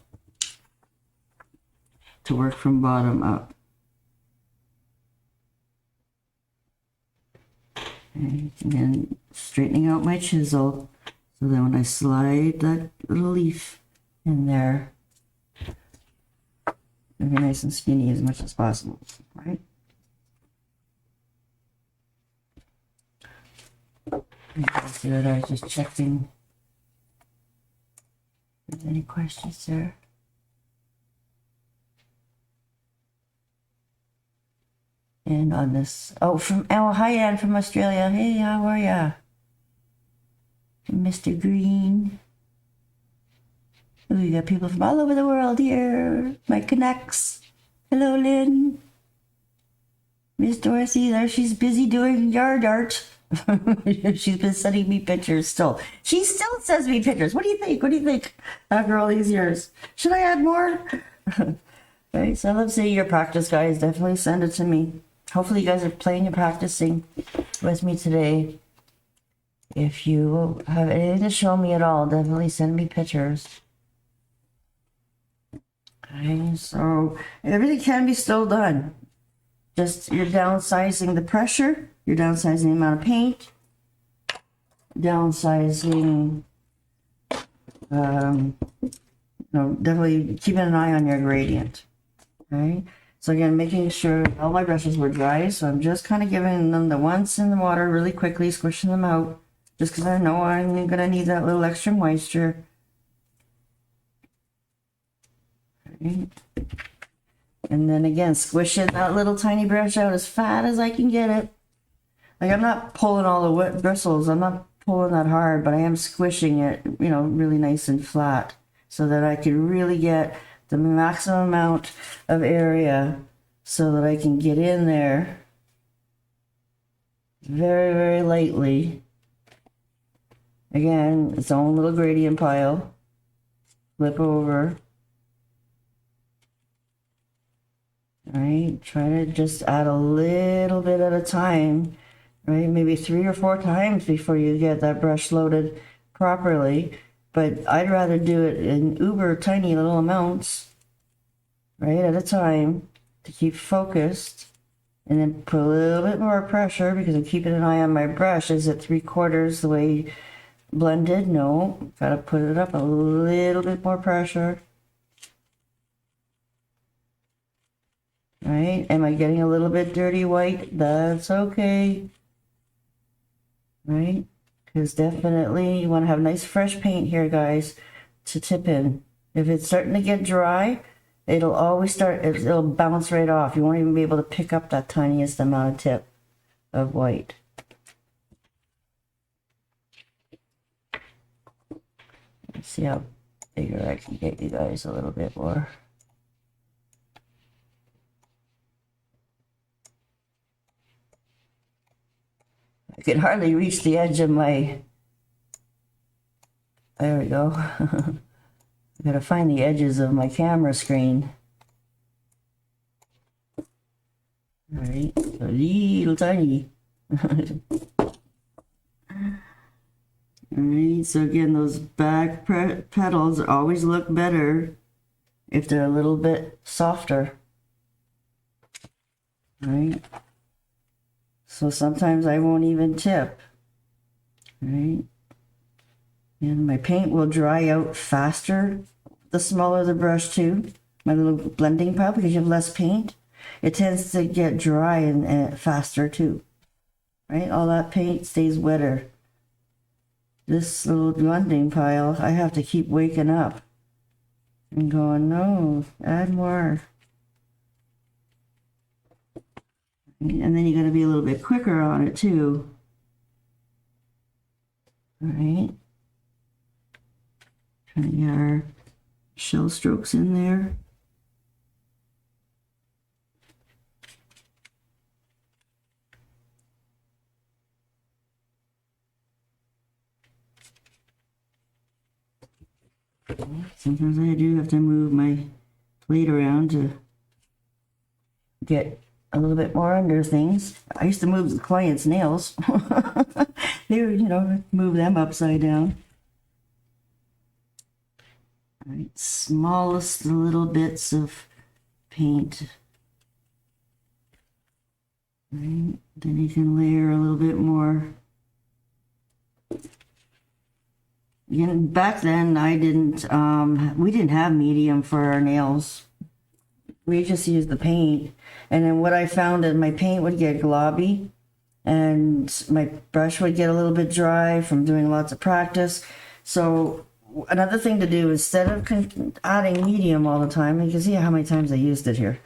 to work from bottom up. Okay, and then straightening out my chisel so that when I slide that little leaf in there, it'll be nice and skinny as much as possible, right? See that I was just checking. If there's any questions there? And on this, hi Ann from Australia. Hey, how are ya? Mr. Green. We got people from all over the world here. My connects. Hello, Lynn. Miss Dorothy, there she's busy doing yard art. She's been sending me pictures still. She still sends me pictures. What do you think? What do you think after all these years? Should I add more? Right, so let's see your practice, guys. Definitely send it to me. Hopefully you guys are playing and practicing with me today. If you have anything to show me at all, definitely send me pictures. Okay, so everything can be still done. Just you're downsizing the pressure, you're downsizing the amount of paint, downsizing, definitely keeping an eye on your gradient. Okay, so again, making sure all my brushes were dry, so I'm just kind of giving them the once in the water really quickly, squishing them out, just because I know I'm gonna need that little extra moisture. Okay. And then again, squishing that little tiny brush out as fat as I can get it. Like I'm not pulling all the wet bristles, I'm not pulling that hard, but I am squishing it, really nice and flat so that I can really get the maximum amount of area so that I can get in there very, very lightly. Again, its own little gradient pile. Flip over. Right, try to just add a little bit at a time, right? Maybe 3 or 4 times before you get that brush loaded properly. But I'd rather do it in uber tiny little amounts, right, at a time to keep focused. And then put a little bit more pressure because I'm keeping an eye on my brush. Is it 3/4 the way blended? No, gotta put it up a little bit more pressure. Right, am I getting a little bit dirty white? That's okay. Right, because definitely you want to have nice fresh paint here, guys, to tip in. If it's starting to get dry, it'll always it'll bounce right off. You won't even be able to pick up that tiniest amount of tip of white. See how figure I can get you guys a little bit more. I can hardly reach the edge of my, there we go. I gotta find the edges of my camera screen. All right, a little tiny. All right, so again, those back petals always look better if they're a little bit softer. All right, so sometimes I won't even tip. All right, and my paint will dry out faster the smaller the brush too. My little blending pile, because you have less paint, it tends to get dry and faster too. Right, all that paint stays wetter. This little blending pile, I have to keep waking up and going, no, add more. And then you got to be a little bit quicker on it too. All right. Trying to get our shell strokes in there. Sometimes I do have to move my plate around to get a little bit more under things. I used to move the client's nails. They would, move them upside down. All right, smallest little bits of paint. All right, then you can layer a little bit more. Again, back then I didn't, we didn't have medium for our nails. We just used the paint. And then what I found is my paint would get globby and my brush would get a little bit dry from doing lots of practice. So another thing to do, instead of adding medium all the time, you can see how many times I used it here.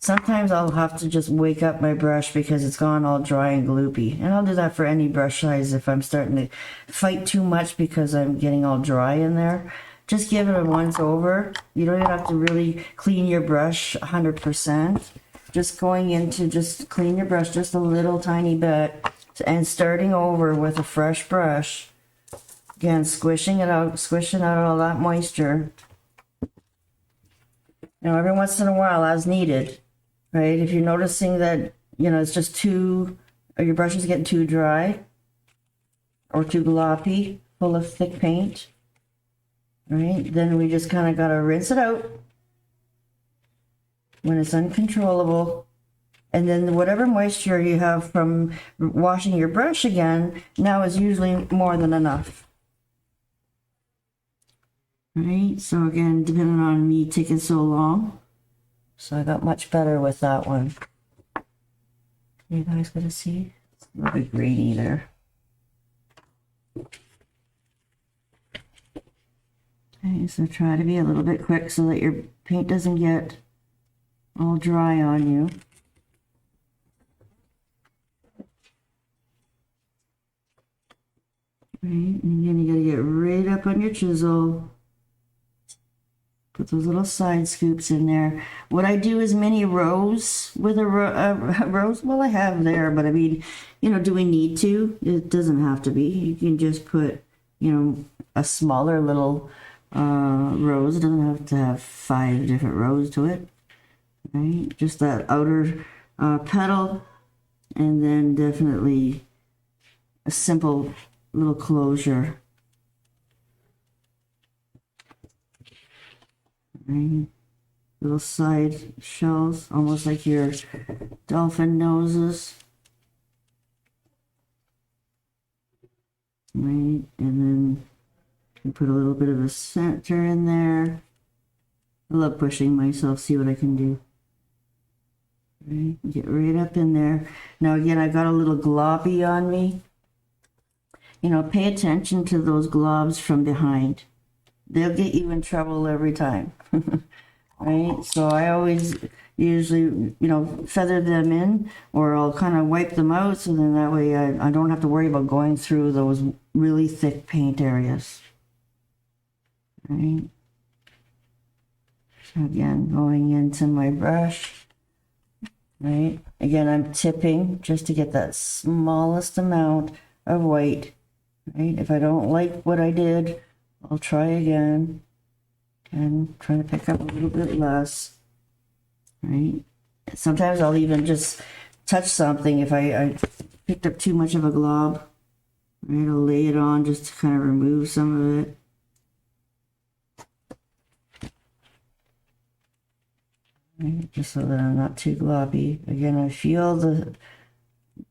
Sometimes I'll have to just wake up my brush because it's gone all dry and gloopy. And I'll do that for any brush size if I'm starting to fight too much because I'm getting all dry in there. Just give it a once over. You don't even have to really clean your brush 100%. Just going into just clean your brush just a little tiny bit and starting over with a fresh brush. Again, squishing out all that moisture. Now, every once in a while, as needed, right? If you're noticing that, it's just too, or your brush is getting too dry or too gloppy, full of thick paint, right? Then we just kind of got to rinse it out when it's uncontrollable. And then whatever moisture you have from washing your brush again, now is usually more than enough. Right, so again, depending on me taking so long. So I got much better with that one. You guys gonna see? It's a little bit grainy there. Okay, so try to be a little bit quick so that your paint doesn't get all dry on you. Right, and again, you gotta get right up on your chisel. Put those little side scoops in there. What I do is mini rows with a rose. Well, I have there, but I mean, do we need to? It doesn't have to be. You can just put, a smaller little rose. It doesn't have to have 5 different rows to it. Right? Just that outer petal, and then definitely a simple little closure. Right. Little side shells, almost like your dolphin noses. Right, and then you put a little bit of a center in there. I love pushing myself, see what I can do. Right, get right up in there. Now again, I got a little globby on me. Pay attention to those globs from behind. They'll get you in trouble every time. Right? So I always usually, feather them in, or I'll kind of wipe them out, so then that way I don't have to worry about going through those really thick paint areas. Right? Again, going into my brush, right? Again, I'm tipping just to get that smallest amount of white, right? If I don't like what I did, I'll try again and try to pick up a little bit less, right? Sometimes I'll even just touch something if I picked up too much of a glob, right? I'll lay it on just to kind of remove some of it. Right, just so that I'm not too globby. Again, I feel the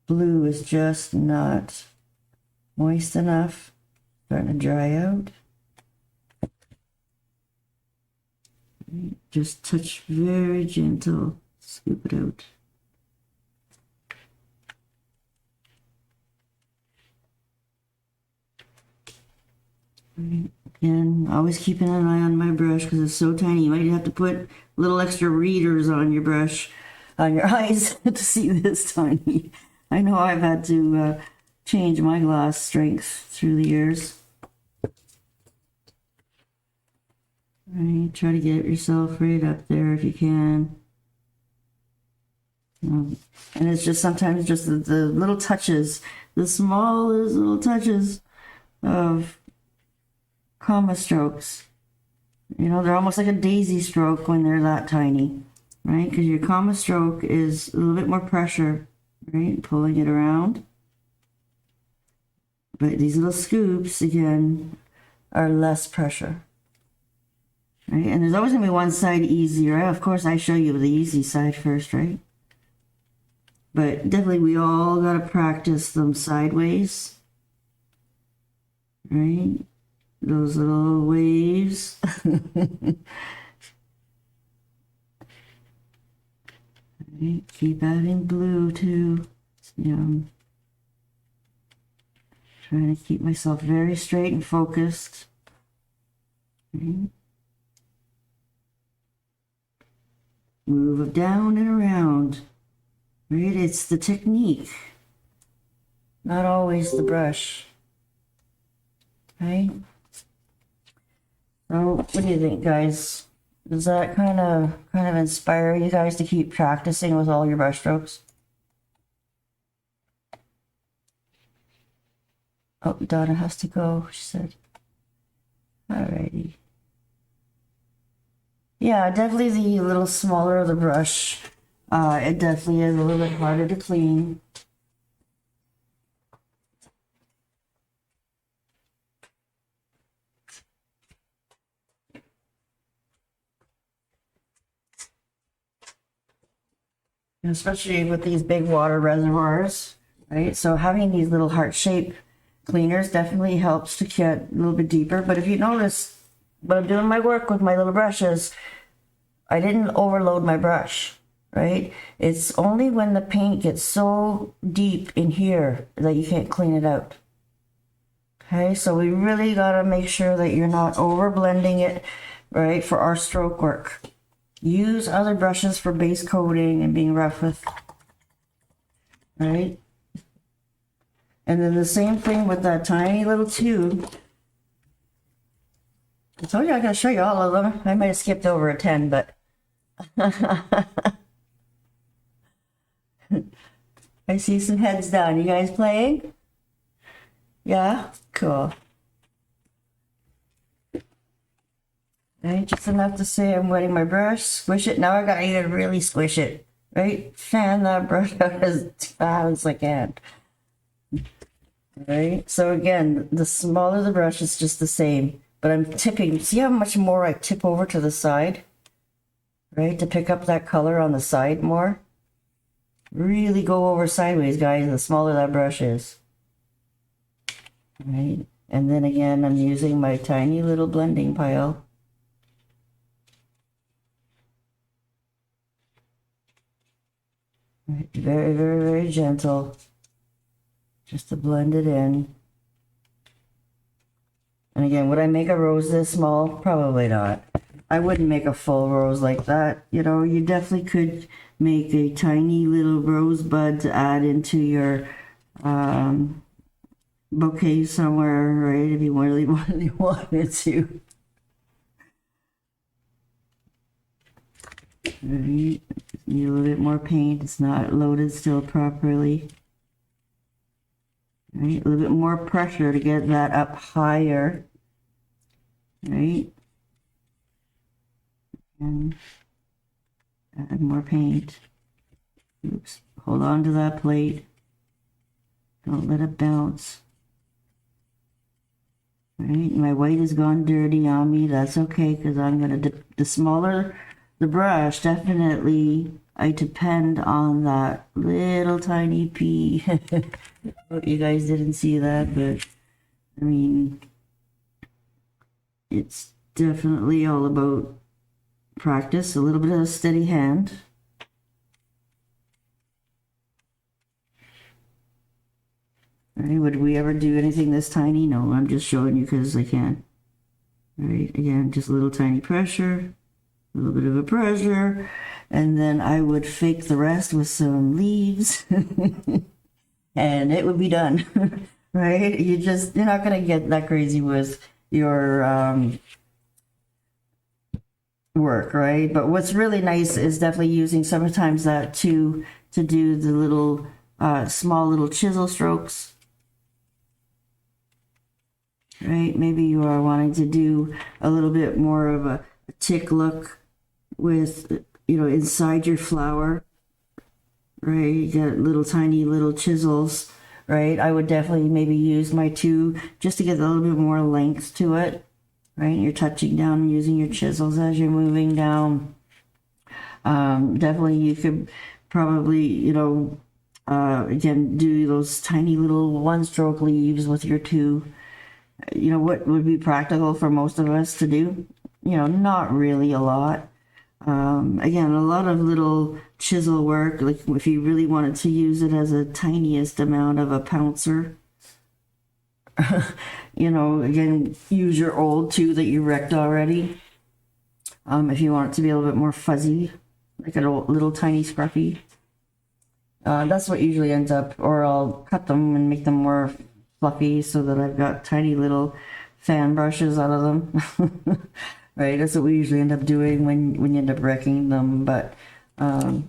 blue is just not moist enough. Starting to dry out. Right, just touch very gentle. Scoop it out. Right. Again, always keeping an eye on my brush because it's so tiny. You might have to put little extra readers on your brush, on your eyes to see this tiny. I know I've had to change my glass strength through the years. Right, try to get yourself right up there if you can. And it's just sometimes just the little touches, the smallest little touches of comma strokes. You know, they're almost like a daisy stroke when they're that tiny, right? Because your comma stroke is a little bit more pressure, right? Pulling it around. But these little scoops, again, are less pressure, right? And there's always going to be one side easy, right? Of course, I show you the easy side first, right? But definitely we all got to practice them sideways, right? Those little waves. Right, keep adding blue too. Yum. Trying to keep myself very straight and focused. Right. Move down and around. Right, it's the technique, not always the brush. Right. So, what do you think, guys? Does that kind of inspire you guys to keep practicing with all your brush strokes? Oh, Donna has to go, she said. Alrighty. Yeah, definitely the little smaller the brush, it definitely is a little bit harder to clean. Especially with these big water reservoirs, right? So having these little heart-shaped cleaners definitely helps to get a little bit deeper. But if you notice, when I'm doing my work with my little brushes, I didn't overload my brush, right? It's only when the paint gets so deep in here that you can't clean it out. Okay, so we really gotta make sure that you're not over blending it, right, for our stroke work. Use other brushes for base coating and being rough with, right? And then the same thing with that tiny little tube. I told you I'm going to show you all of them. I might have skipped over a 10, but I see some heads down. You guys playing? Yeah? Cool. Right, just enough to say I'm wetting my brush, squish it. Now I gotta even really squish it, right? Fan that brush out as fast as I can. Right, so again, the smaller the brush, it's just the same, but I'm tipping. See how much more I tip over to the side, right? To pick up that color on the side more. Really go over sideways, guys, the smaller that brush is. Right, and then again, I'm using my tiny little blending pile. Right, very, very, very gentle, just to blend it in. And again, would I make a rose this small? Probably not. I wouldn't make a full rose like that. You know, you definitely could make a tiny little rosebud to add into your bouquet somewhere, right? If you really wanted to. Alright, need a little bit more paint. It's not loaded still properly. Alright, a little bit more pressure to get that up higher. Right, and add more paint. Oops, hold on to that plate. Don't let it bounce. Right, my white has gone dirty on me. That's okay, because I'm gonna the smaller the brush, definitely I depend on that little tiny pea. Hope you guys didn't see that, but I mean, it's definitely all about practice, a little bit of a steady hand. Right, would we ever do anything this tiny? No, I'm just showing you because I can. Right, again, just a little tiny pressure, a little bit of a pressure, and then I would fake the rest with some leaves, and it would be done. Right, you're not gonna get that crazy with your work, right? But what's really nice is definitely using sometimes that to do the little small little chisel strokes. Right, maybe you are wanting to do a little bit more of a tick look with, you know, inside your flower. Right, you got little tiny little chisels. Right, I would definitely maybe use my two just to get a little bit more length to it. Right, you're touching down and using your chisels as you're moving down. Definitely you could probably, you know, again, do those tiny little one-stroke leaves with your two. You know, what would be practical for most of us to do? You know, not really a lot. Again, a lot of little chisel work, like if you really wanted to use it as a tiniest amount of a pouncer. You know, again, use your old two that you wrecked already. If you want it to be a little bit more fuzzy, like a little tiny scruffy. That's what usually ends up, or I'll cut them and make them more fluffy so that I've got tiny little fan brushes out of them. Right, that's what we usually end up doing when you end up wrecking them. But you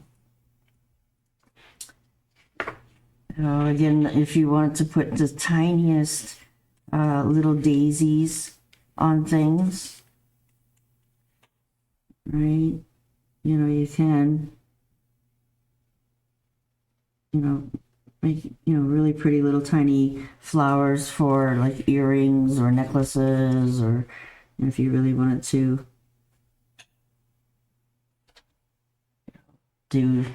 know, again, if you want to put the tiniest little daisies on things, right, you know, you can, you know, make, you know, really pretty little tiny flowers for like earrings or necklaces, or if you really wanted to do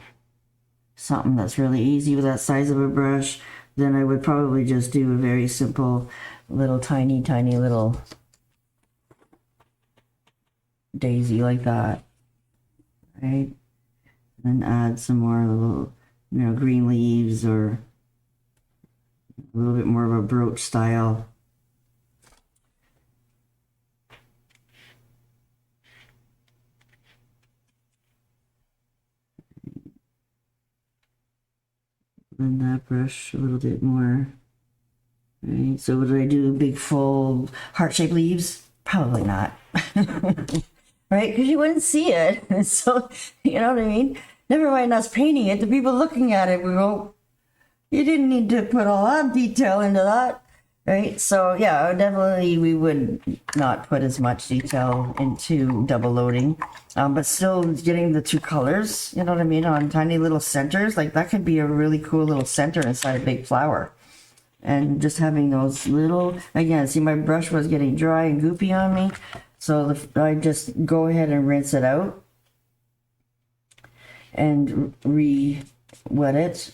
something that's really easy with that size of a brush, then I would probably just do a very simple little tiny little daisy like that, right? And add some more little, you know, green leaves or a little bit more of a brooch style. And that brush a little bit more. Right, so would I do big full heart-shaped leaves? Probably not. Right, because you wouldn't see it. So, you know what I mean? Never mind us painting it, the people looking at it, we go, you didn't need to put all that detail into that. Right, so yeah, definitely we would not put as much detail into double loading, but still getting the two colors, you know what I mean, on tiny little centers, like that could be a really cool little center inside a big flower. And just having those little, again, see my brush was getting dry and goopy on me, so I just go ahead and rinse it out and re-wet it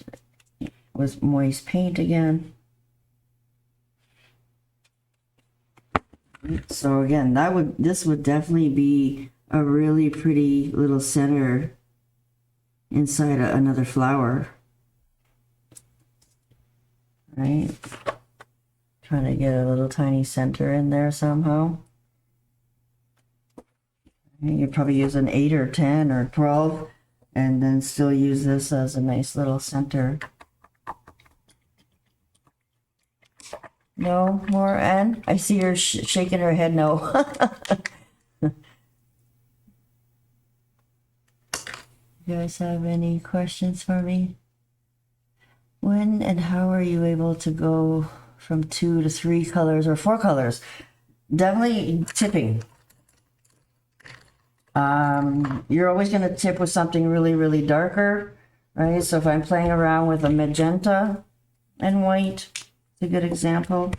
with moist paint again. So again, this would definitely be a really pretty little center inside another flower. Right? Trying to get a little tiny center in there somehow. You'd probably use an 8 or 10 or 12 and then still use this as a nice little center. No more, Anne? I see her shaking her head no. You guys have any questions for me? When and how are you able to go from 2 to 3 colors or 4 colors? Definitely tipping. You're always going to tip with something really, really darker, right? So if I'm playing around with a magenta and white, it's a good example.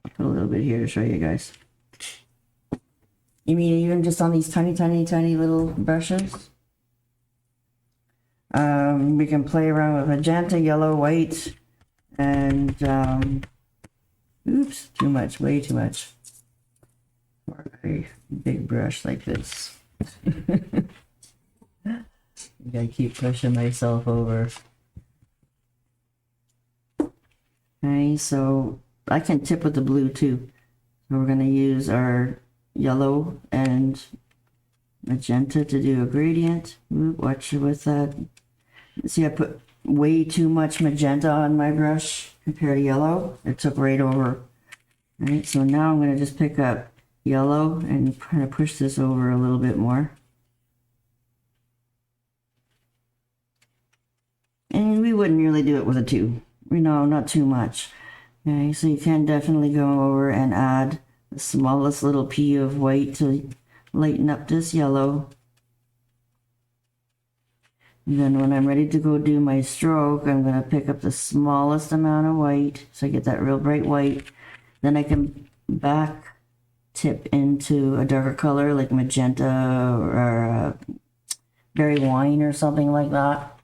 I'll put a little bit here to show you guys. You mean even just on these tiny, tiny, tiny little brushes? We can play around with magenta, yellow, white, and oops, too much, way too much. Or a big brush like this. I gotta keep pushing myself over. Okay, so I can tip with the blue too. So we're gonna use our yellow and magenta to do a gradient. Ooh, watch it with that. See, I put way too much magenta on my brush compared to yellow. It took right over. All right, so now I'm gonna just pick up yellow and kind of push this over a little bit more. And we wouldn't really do it with a 2. No, not too much. Okay, so you can definitely go over and add the smallest little pea of white to lighten up this yellow. And then when I'm ready to go do my stroke, I'm going to pick up the smallest amount of white so I get that real bright white. Then I can back tip into a darker color like magenta or berry wine or something like that.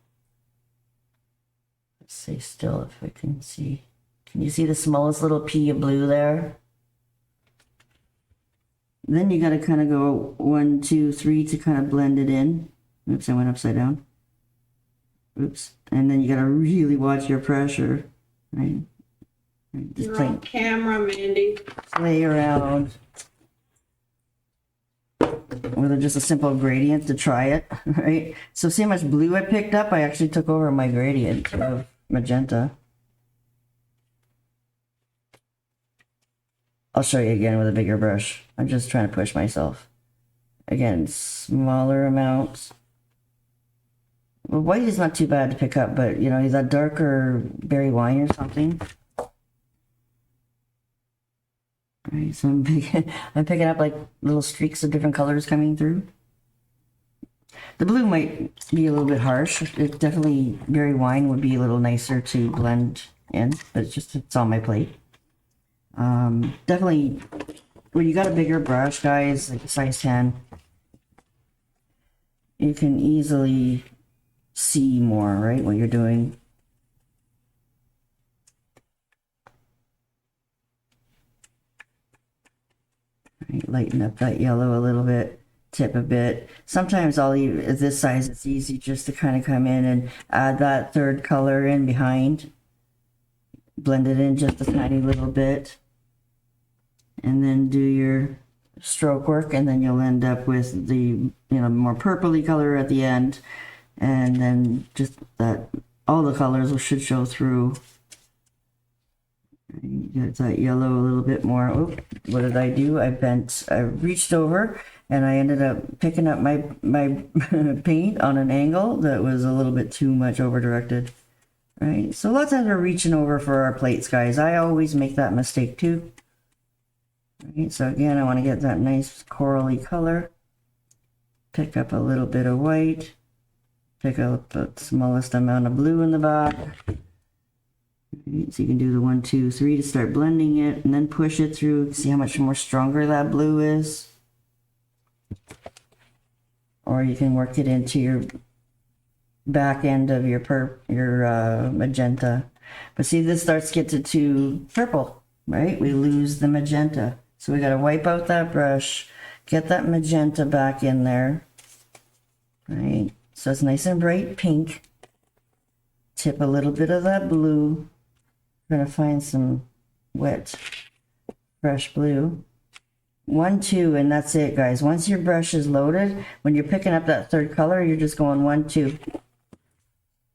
Let's stay still if I can see. Can you see the smallest little pea of blue there? Then you got to kind of go 1, 2, 3 to kind of blend it in. Oops, I went upside down. Oops. And then you got to really watch your pressure, right? Just You're on camera, Mandy. play around with just a simple gradient to try it, right? So see how much blue I picked up? I actually took over my gradient of magenta. I'll show you again with a bigger brush. I'm just trying to push myself. Again, smaller amounts. Well, white is not too bad to pick up, but you know, that darker berry wine or something. Alright, so I'm picking up like little streaks of different colors coming through. The blue might be a little bit harsh. It definitely, berry wine would be a little nicer to blend in, but it's on my plate. Definitely, when you got a bigger brush, guys, like a size 10, you can easily see more, right, what you're doing. Right, lighten up that yellow a little bit, tip a bit. Sometimes at this size, it's easy just to kind of come in and add that third color in behind. Blend it in just a tiny little bit. And then do your stroke work, and then you'll end up with the more purpley color at the end, and then just that all the colors should show through. Get that yellow a little bit more. Oh, what did I do? I reached over and I ended up picking up my paint on an angle that was a little bit too much over directed. Right, so lots of times we're reaching over for our plates, guys. I always make that mistake too. Right, so again, I want to get that nice corally color. Pick up a little bit of white. Pick up the smallest amount of blue in the back. Right, so you can do the 1, 2, 3 to start blending it, and then push it through. See how much more stronger that blue is. Or you can work it into your back end of your magenta. But see, this starts to get to purple, right? We lose the magenta. So we got to wipe out that brush, get that magenta back in there, right? So it's nice and bright pink. Tip a little bit of that blue. We're going to find some wet, fresh blue. 1, 2, and that's it, guys. Once your brush is loaded, when you're picking up that third color, you're just going 1, 2.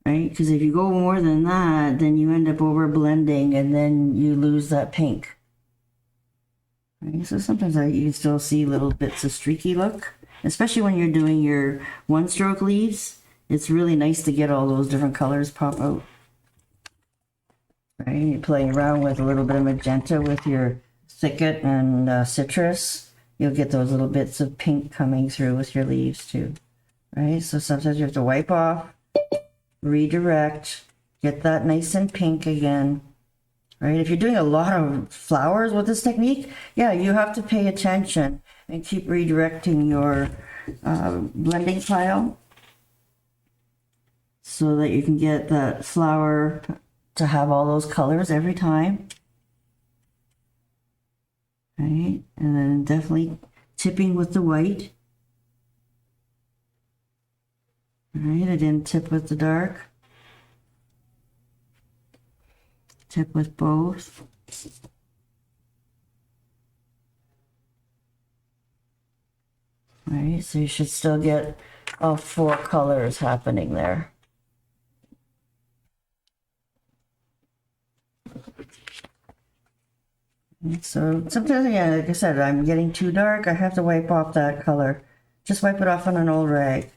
Right? Because if you go more than that, then you end up over blending and then you lose that pink. Right? So sometimes you can still see little bits of streaky look. especially when you're doing your one stroke leaves. It's really nice to get all those different colors pop out. Right, you play around with a little bit of magenta with your thicket and citrus. You'll get those little bits of pink coming through with your leaves too. Right, so sometimes you have to wipe off, redirect, get that nice and pink again. Right, if you're doing a lot of flowers with this technique, yeah, you have to pay attention and keep redirecting your blending pile so that you can get that flower to have all those colors every time. Right, and then definitely tipping with the white. Right, I didn't tip with the dark. Tip with both. Right, so you should still get all 4 colors happening there. So sometimes, yeah, like I said, I'm getting too dark. I have to wipe off that color. Just wipe it off on an old rag.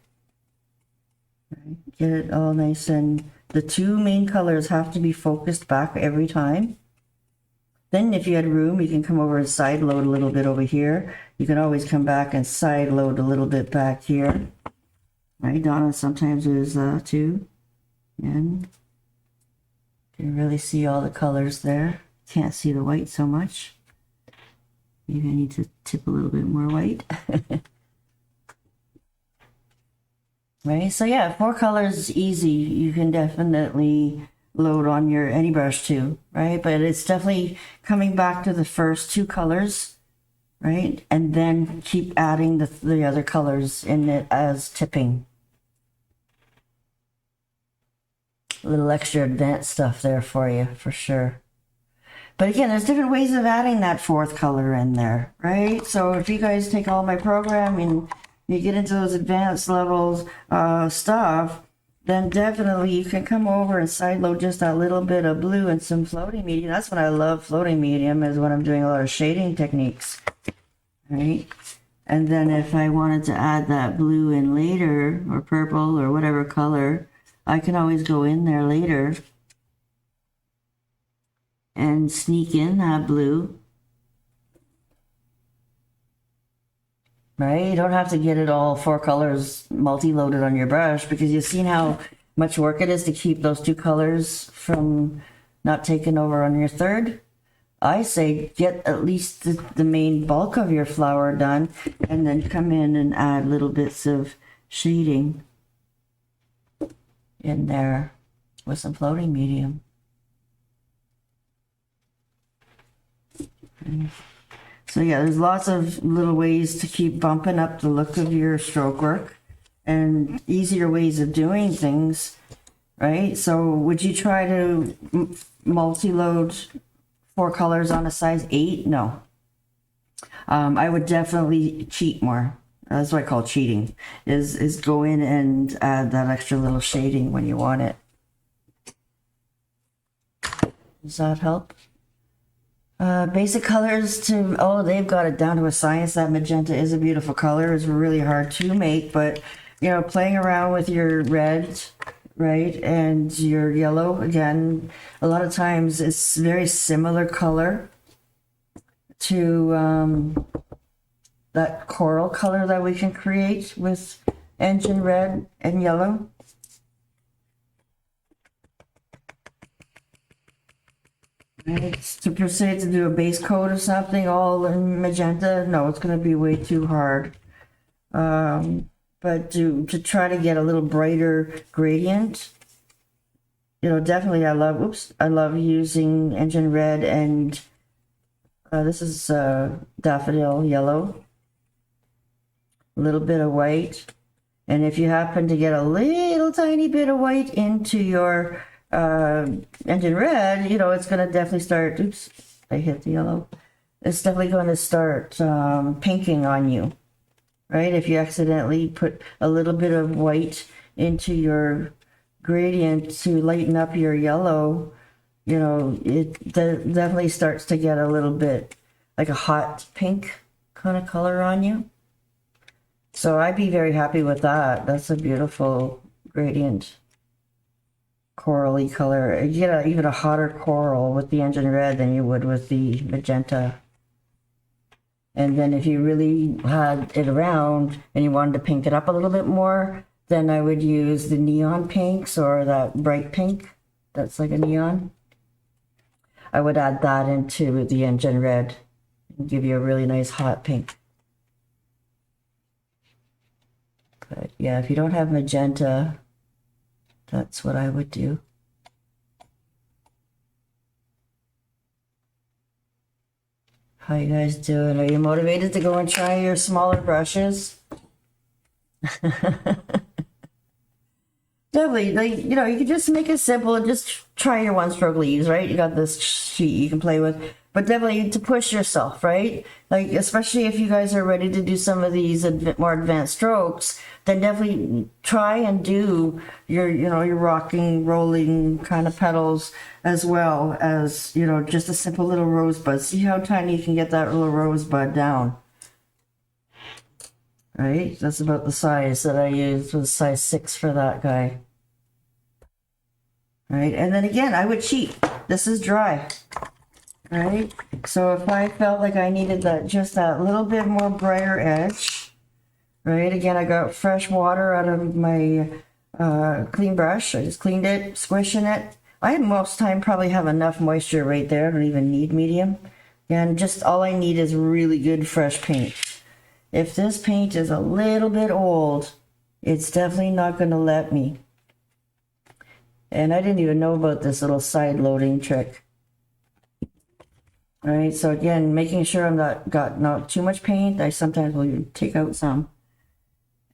Right. Get it all nice, and the 2 main colors have to be focused back every time. Then if you had room, you can come over and side load a little bit over here. You can always come back and side load a little bit back here. Right, Donna sometimes is too. And you can really see all the colors there. Can't see the white so much. Maybe I need to tip a little bit more white. Right, so yeah, 4 colors easy. You can definitely load on your any brush too, right? But it's definitely coming back to the first 2 colors, right? And then keep adding the other colors in it as tipping. A little extra advanced stuff there for you, for sure. But again, there's different ways of adding that 4th color in there, right? So if you guys take all my program and you get into those advanced levels stuff, then definitely you can come over and side load just a little bit of blue and some floating medium. That's when I love floating medium, is when I'm doing a lot of shading techniques, right? And then if I wanted to add that blue in later, or purple, or whatever color, I can always go in there later and sneak in that blue. Right, you don't have to get it all 4 colors multi-loaded on your brush, because you've seen how much work it is to keep those 2 colors from not taking over on your 3rd. I say get at least the main bulk of your flower done, and then come in and add little bits of shading in there with some floating medium. So yeah, there's lots of little ways to keep bumping up the look of your stroke work, and easier ways of doing things, right? So would you try to multi-load 4 colors on a size 8? No. I would definitely cheat more. That's what I call cheating, is go in and add that extra little shading when you want it. Does that help? Basic colors to, oh, they've got it down to a science. That magenta is a beautiful color. It's really hard to make, but you know, playing around with your red, right, and your yellow, again, a lot of times it's very similar color to that coral color that we can create with engine red and yellow. Right, to proceed to do a base coat of something all in magenta, no, it's going to be way too hard. But to try to get a little brighter gradient, you know, definitely I love using engine red, and this is daffodil yellow, a little bit of white, and if you happen to get a little tiny bit of white into your engine red, you know, it's going to definitely start, oops, I hit the yellow. It's definitely going to start pinking on you, right? If you accidentally put a little bit of white into your gradient to lighten up your yellow, you know, it definitely starts to get a little bit like a hot pink kind of color on you. So I'd be very happy with that. That's a beautiful gradient. Corally color. You get even a hotter coral with the engine red than you would with the magenta. And then if you really had it around and you wanted to pink it up a little bit more, then I would use the neon pinks or that bright pink that's like a neon. I would add that into the engine red and give you a really nice hot pink. But yeah, if you don't have magenta, that's what I would do. How you guys doing? Are you motivated to go and try your smaller brushes? Definitely, like, you know, you can just make it simple and just try your one stroke leaves, right? You got this sheet you can play with, but definitely to push yourself, right? Like, especially if you guys are ready to do some of these more advanced strokes, then definitely try and do your, you know, your rocking, rolling kind of petals, as well as, you know, just a simple little rosebud. See how tiny you can get that little rosebud down. Right? That's about the size that I used, was size 6 for that guy. Right? And then again, I would cheat. This is dry. Right? So if I felt like I needed that, just that little bit more brighter edge, right? Again, I got fresh water out of my clean brush. I just cleaned it, squishing it. I most time probably have enough moisture right there. I don't even need medium. And just all I need is really good fresh paint. If this paint is a little bit old, it's definitely not going to let me. And I didn't even know about this little side loading trick. All right, so again, making sure I'm not too much paint. I sometimes will even take out some.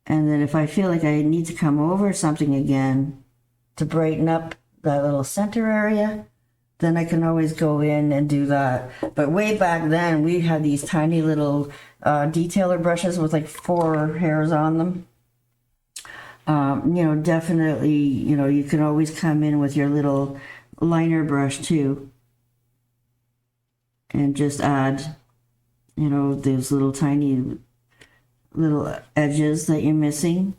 And then if I feel like I need to come over something again to brighten up that little center area, then I can always go in and do that. But way back then, we had these tiny little detailer brushes with like 4 hairs on them. You know, definitely, you know, you can always come in with your little liner brush too. And just add, you know, those little tiny little edges that you're missing.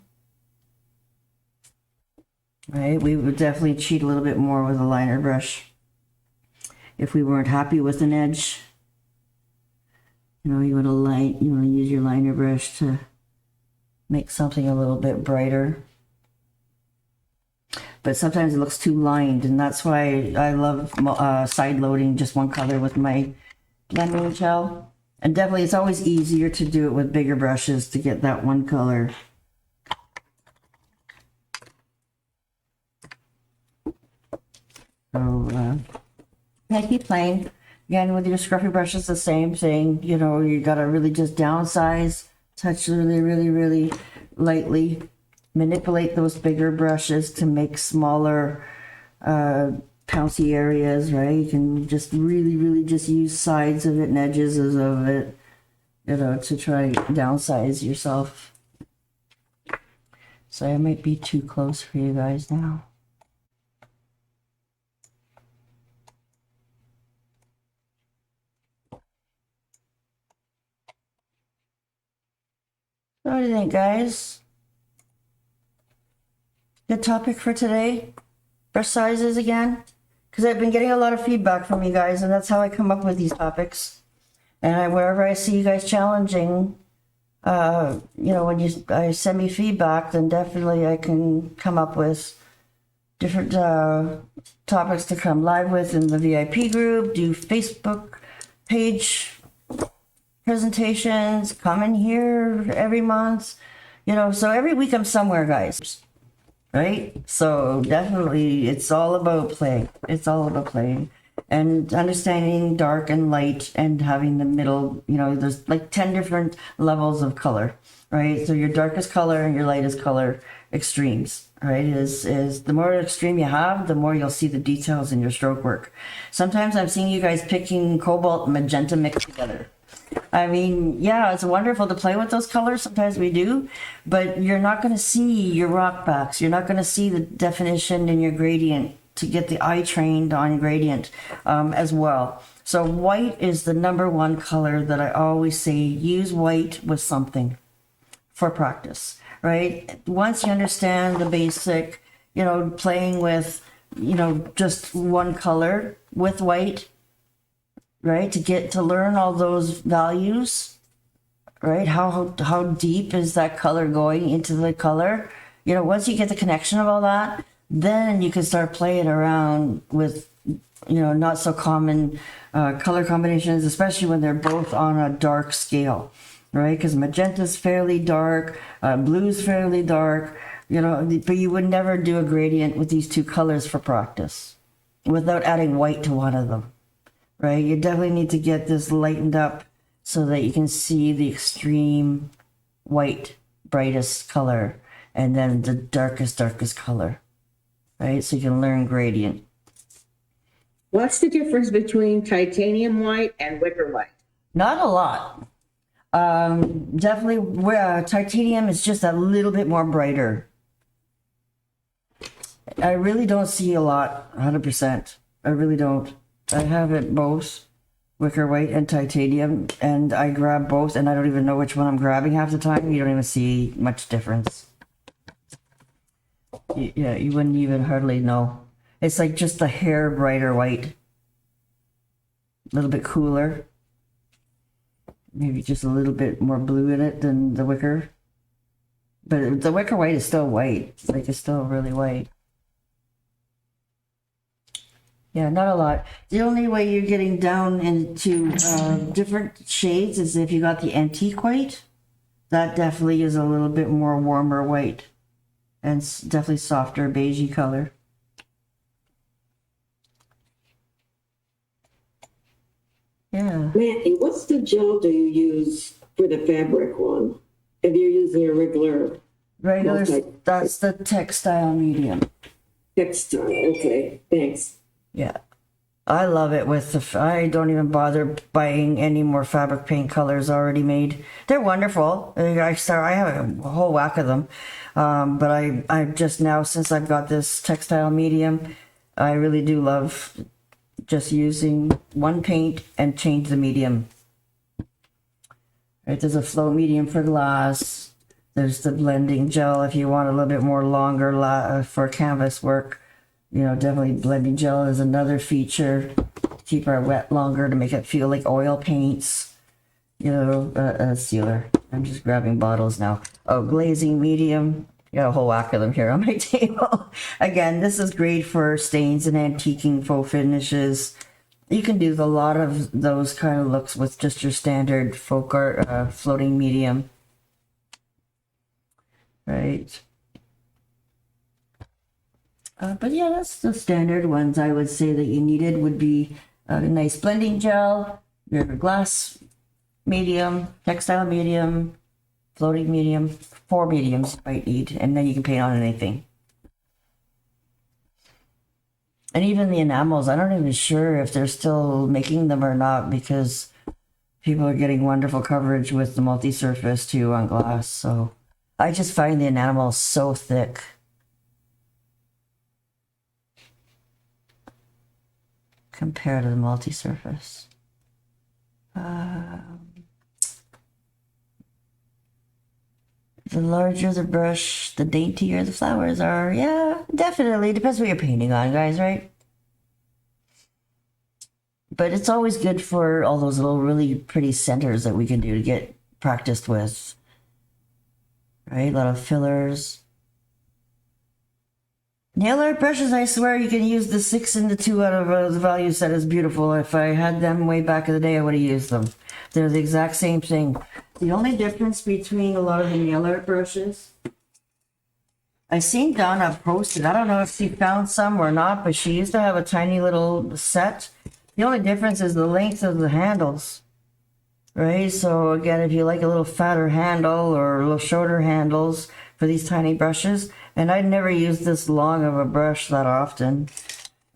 Right? We would definitely cheat a little bit more with a liner brush if we weren't happy with an edge. You know, you want to use your liner brush to make something a little bit brighter. But sometimes it looks too lined, and that's why I love side loading just one color with my blending gel. And definitely it's always easier to do it with bigger brushes to get that one color. So I keep playing. Again, with your scruffy brushes, the same thing. You know, you gotta really just downsize, touch really, really, really lightly, manipulate those bigger brushes to make smaller pouncy areas, right? You can just really, really just use sides of it and edges of it, you know, to try downsize yourself. So I might be too close for you guys now. So what do you think, guys? Good topic for today. Brush sizes again, because I've been getting a lot of feedback from you guys, and that's how I come up with these topics. And wherever I see you guys challenging, you know, when I send me feedback, then definitely I can come up with different topics to come live with in the VIP group, do Facebook page presentations, come in here every month, you know, so every week I'm somewhere, guys. Right? So definitely it's all about play. It's all about playing and understanding dark and light and having the middle, you know, there's like 10 different levels of color, right? So your darkest color and your lightest color extremes, right? Is the more extreme you have, the more you'll see the details in your stroke work. Sometimes I'm seeing you guys picking cobalt and magenta mixed together. I mean, yeah, it's wonderful to play with those colors. Sometimes we do, but you're not going to see your rock backs. You're not going to see the definition in your gradient to get the eye trained on gradient as well. So white is the #1 color that I always say, use white with something. for practice, right? Once you understand the basic, playing with, just one color with white, right? To get to learn all those values, right? How deep is that color going into the color? Once you get the connection of all that, then you can start playing around with, not so common color combinations, especially when they're both on a dark scale, right? Because magenta's fairly dark, blue's fairly dark, but you would never do a gradient with these two colors for practice without adding white to one of them, right? You definitely need to get this lightened up so that you can see the extreme white, brightest color, and then the darkest color, right? So you can learn gradient. What's the difference between titanium white and wicker white? Not a lot. Definitely, titanium is just a little bit more brighter. I really don't see a lot, 100%. I really don't. I have it both, wicker white and titanium, and I grab both, and I don't even know which one I'm grabbing half the time. You don't even see much difference. Yeah, you wouldn't even hardly know. It's like just a hair brighter white. A little bit cooler. Maybe just a little bit more blue in it than the wicker. But the wicker white is still white. It's still really white. Yeah, not a lot. The only way you're getting down into different shades is if you got the antique white. That definitely is a little bit more warmer white. And it's definitely softer beigey color. Yeah. Mandy, what's the gel do you use for the fabric one? If you're using a regular That's the textile medium. textile, okay, thanks. Yeah. I love it with I don't even bother buying any more fabric paint colors already made. They're wonderful. I have a whole whack of them. But I just now, since I've got this textile medium, I really do love just using one paint and change the medium. Right, there's a float medium for glass. There's the blending gel if you want a little bit more longer for canvas work. Definitely blending gel is another feature to keep our wet longer, to make it feel like oil paints. A sealer. I'm just grabbing bottles now. Oh, glazing medium. Got a whole whack of them here on my table. Again, this is great for stains and antiquing faux finishes. You can do a lot of those kind of looks with just your standard folk art floating medium. Right. But yeah, that's the standard ones I would say that you needed would be a nice blending gel, your glass medium, textile medium, floating medium, 4 mediums you might need, and then you can paint on anything. And even the enamels, I'm not even sure if they're still making them or not, because people are getting wonderful coverage with the multi-surface too on glass. So I just find the enamel so thick. Compared to the multi-surface. The larger the brush, the daintier the flowers are. Yeah, definitely. Depends what you're painting on, guys, right? But it's always good for all those little really pretty centers that we can do to get practiced with. Right? A lot of fillers. Nail art brushes, I swear you can use the 6 and the 2 out of the value set is beautiful. If I had them way back in the day, I would have used them. They're the exact same thing. The only difference between a lot of the nail art brushes, I seen Donna posted, I don't know if she found some or not, but she used to have a tiny little set. The only difference is the length of the handles, right? So again, if you like a little fatter handle or a little shorter handles for these tiny brushes, and I never used this long of a brush that often.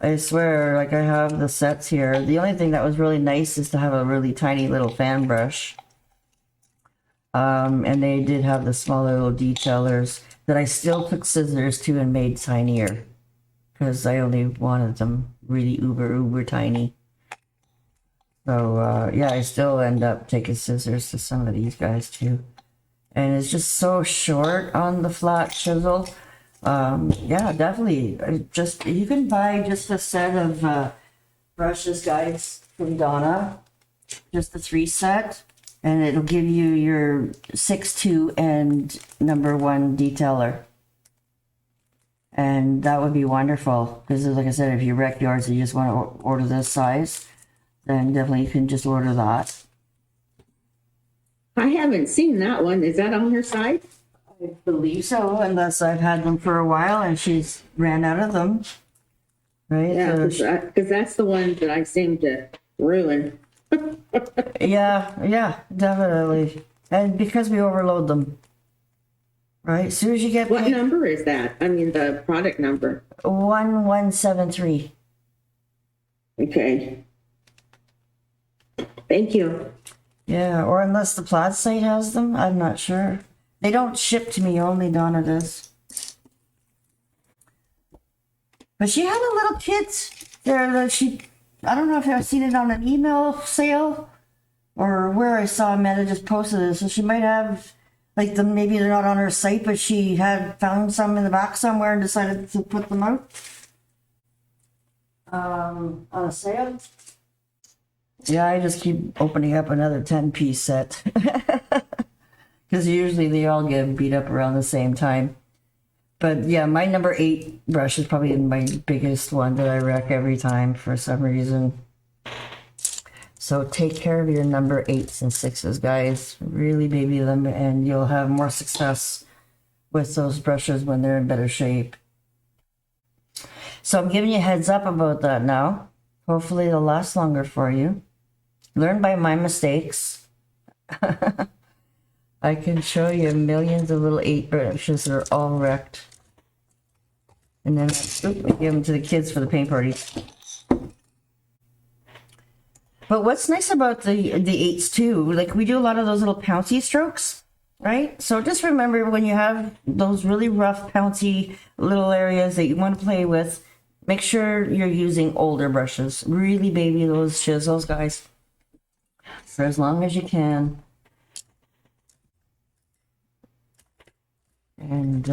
I swear, like I have the sets here. The only thing that was really nice is to have a really tiny little fan brush. And they did have the smaller little detailers that I still took scissors to and made tinier. Because I only wanted them really uber tiny. So, yeah, I still end up taking scissors to some of these guys too. and it's just so short on the flat chisel. Yeah, definitely. You can buy just a set of brushes, guys, from Donna, just the 3 set, and it'll give you your 6-2 and number 1 detailer. And that would be wonderful, because like I said, if you wreck yours and you just want to order this size, then definitely you can just order that. I haven't seen that one. Is that on her site? I believe so, unless I've had them for a while and she's ran out of them. Right? Yeah, So because that's the one that I seem to ruin. yeah, definitely. And because we overload them. Right? As soon as you get What number is that? I mean, the product number. 1173. Okay. Thank you. Yeah, or unless the Plaid site has them, I'm not sure. They don't ship to me, only Donna does. But she had a little kit there that I don't know if I've seen it on an email sale or where I saw Amanda just posted it. So she might have, like, maybe they're not on her site, but she had found some in the back somewhere and decided to put them out on a sale. Yeah, I just keep opening up another 10-piece set. Because usually they all get beat up around the same time. But yeah, my number 8 brush is probably my biggest one that I wreck every time for some reason. So take care of your number 8s and 6s, guys. Really baby them, and you'll have more success with those brushes when they're in better shape. So I'm giving you a heads up about that now. Hopefully it'll last longer for you. Learn by my mistakes. I can show you millions of little 8 brushes that are all wrecked. And then we give them to the kids for the paint parties. But what's nice about the 8s too, like we do a lot of those little pouncy strokes, right? So just remember when you have those really rough pouncy little areas that you want to play with, make sure you're using older brushes. Really baby those chisels, guys, for as long as you can. And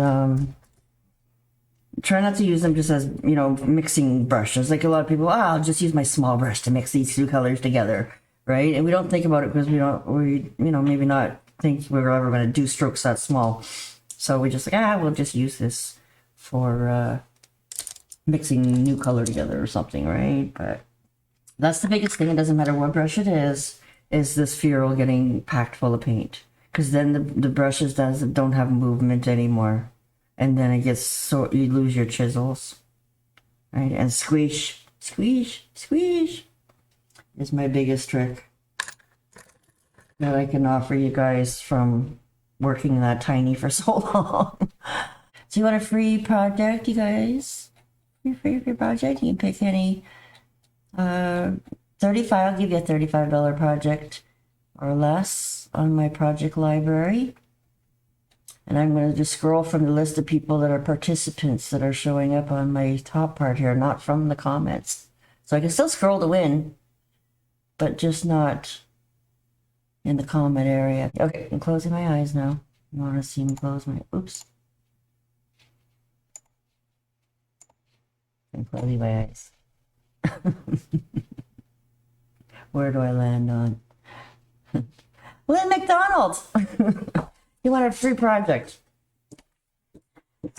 try not to use them just as, mixing brushes. Like a lot of people, I'll just use my small brush to mix these 2 colors together, right? And we don't think about it because maybe not think we're ever going to do strokes that small. So we just we'll just use this for mixing new color together or something, right? But that's the biggest thing. It doesn't matter what brush it is this ferrule getting packed full of paint. Because then the brushes don't have movement anymore. And then it gets so you lose your chisels. Right? And squish is my biggest trick that I can offer you guys from working that tiny for so long. So you want a free project, you guys? Free project? You can pick any 35, I'll give you a $35 project or less on my project library. And I'm going to just scroll from the list of people that are participants that are showing up on my top part here, not from the comments. So I can still scroll to win, but just not in the comment area. Okay, I'm closing my eyes now. You want to see me close my, oops. I'm closing my eyes. Where do I land on? Lynn McDonald! You want a free project.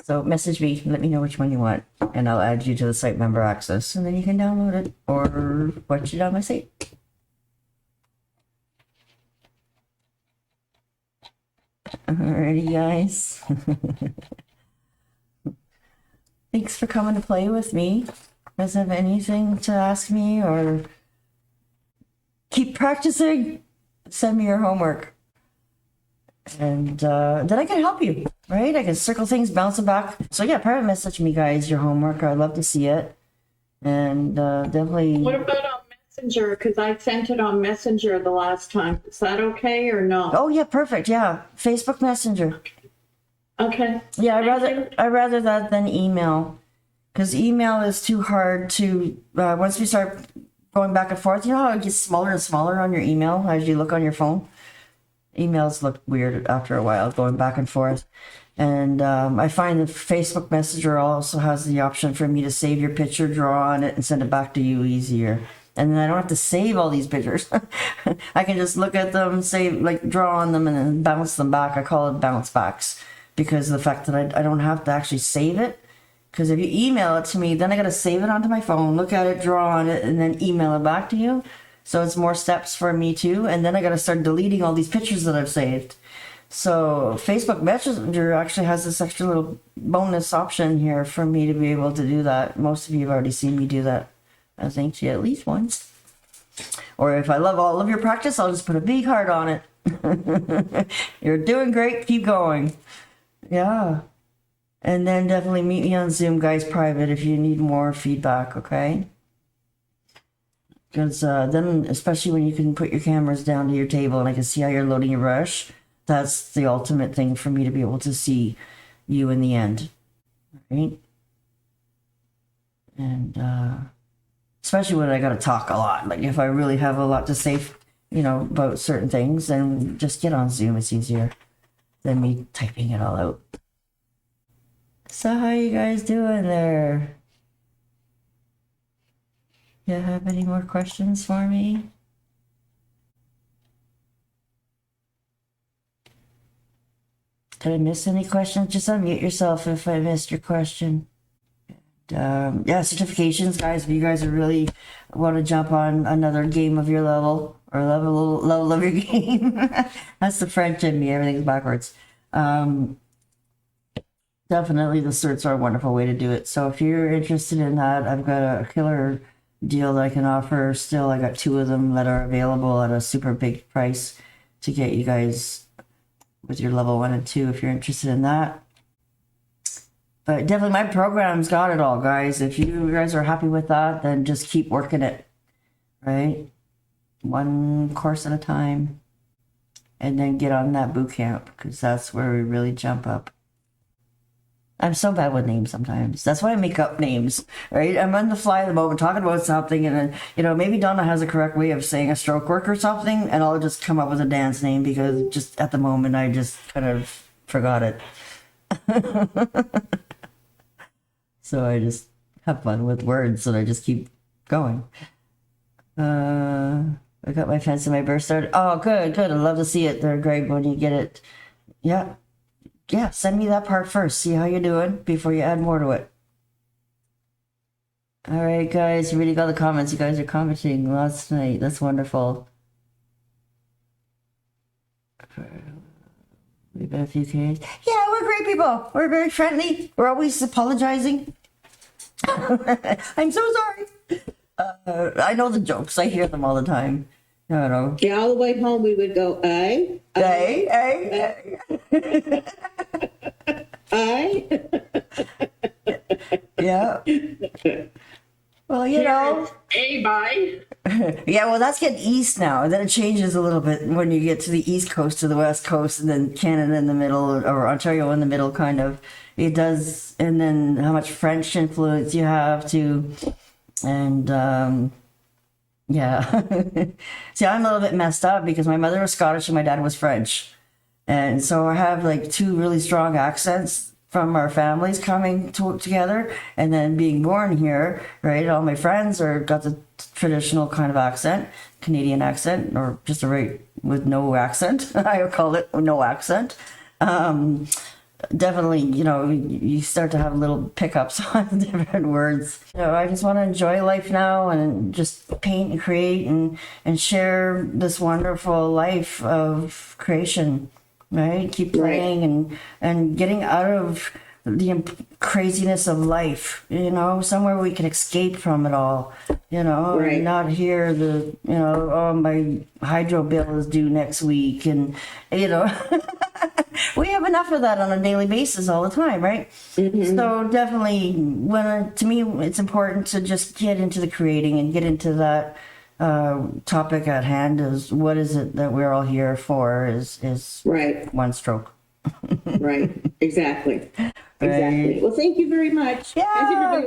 So message me, let me know which one you want, and I'll add you to the site member access, and then you can download it or watch it on my site. Alrighty, guys. Thanks for coming to play with me. You guys have anything to ask me or keep practicing? Send me your homework. And then I can help you, right? I can circle things, bounce them back. So yeah, private message me, guys, your homework. I'd love to see it. And definitely. What about on Messenger? Because I sent it on Messenger the last time. Is that okay or no? Oh yeah, perfect. Yeah, Facebook Messenger. Okay. Yeah, I'd rather that than email, because email is too hard to. Once we start going back and forth, you know how it gets smaller and smaller on your email as you look on your phone. Emails look weird after a while, going back and forth. And I find that Facebook Messenger also has the option for me to save your picture, draw on it, and send it back to you easier. And then I don't have to save all these pictures. I can just look at them, save, like draw on them, and then bounce them back. I call it bounce backs because of the fact that I don't have to actually save it. Because if you email it to me, then I got to save it onto my phone, look at it, draw on it, and then email it back to you. So it's more steps for me too. And then I got to start deleting all these pictures that I've saved. So Facebook Messenger actually has this extra little bonus option here for me to be able to do that. Most of you have already seen me do that, I think, at least once. Or if I love all of your practice, I'll just put a big heart on it. You're doing great. Keep going. Yeah. And then definitely meet me on Zoom, guys, private, if you need more feedback, okay? Because then, especially when you can put your cameras down to your table and I can see how you're loading your brush, that's the ultimate thing for me to be able to see you in the end, right? And especially when I got to talk a lot, like if I really have a lot to say, you know, about certain things, then just get on Zoom. It's easier than me typing it all out. So how you guys doing there? You have any more questions for me? Did I miss any questions? Just unmute yourself if I missed your question. Yeah, certifications, guys. If you guys are really want to jump on another game of your level or level of your game, that's the French in me. Everything's backwards. Definitely, the certs are a wonderful way to do it. So if you're interested in that, I've got a killer deal that I can offer. Still, I got 2 of them that are available at a super big price to get you guys with your level 1 and 2 if you're interested in that. But definitely my program's got it all, guys. If you guys are happy with that, then just keep working it, right? 1 course at a time. And then get on that boot camp, because that's where we really jump up. I'm so bad with names sometimes. That's why I make up names, right? I'm on the fly at the moment talking about something, and then, you know, maybe Donna has a correct way of saying a stroke work or something, and I'll just come up with a dance name because just at the moment I just kind of forgot it. So I just have fun with words and I just keep going. I got my fence and my burst started. Oh, good. I'd love to see it there, Greg, when you get it. Yeah. Yeah, send me that part first. See how you're doing before you add more to it. All right, guys, reading all the comments. You guys are commenting last night. That's wonderful. We've been a few Ks. Yeah, we're great people. We're very friendly. We're always apologizing. I'm so sorry. I know the jokes. I hear them all the time. I don't know. Yeah, all the way home we would go, aye, Hey. aye. Yeah. Well, you know. Bye. Yeah, well, that's getting east now. And then it changes a little bit when you get to the east coast to the west coast, and then Canada in the middle, or Ontario in the middle, kind of. It does, and then how much French influence you have to, and yeah. See, I'm a little bit messed up because my mother was Scottish and my dad was French. And so I have like 2 really strong accents from our families coming together, and then being born here, right? All my friends got the traditional kind of accent, Canadian accent, or just a right with no accent. I call it no accent. Definitely, you know, you start to have little pickups on different words. So I just want to enjoy life now and just paint and create and share this wonderful life of creation, right? Keep playing and getting out of the craziness of life, you know, somewhere we can escape from it all, you know, and not hear the, you know, oh, my hydro bill is due next week, and, you know, we have enough of that on a daily basis all the time, right? Mm-hmm. So definitely, to me, it's important to just get into the creating and get into that topic at hand. Is what is it that we're all here for? Is one stroke. Right. Exactly. Right. Well, thank you very much. Yeah.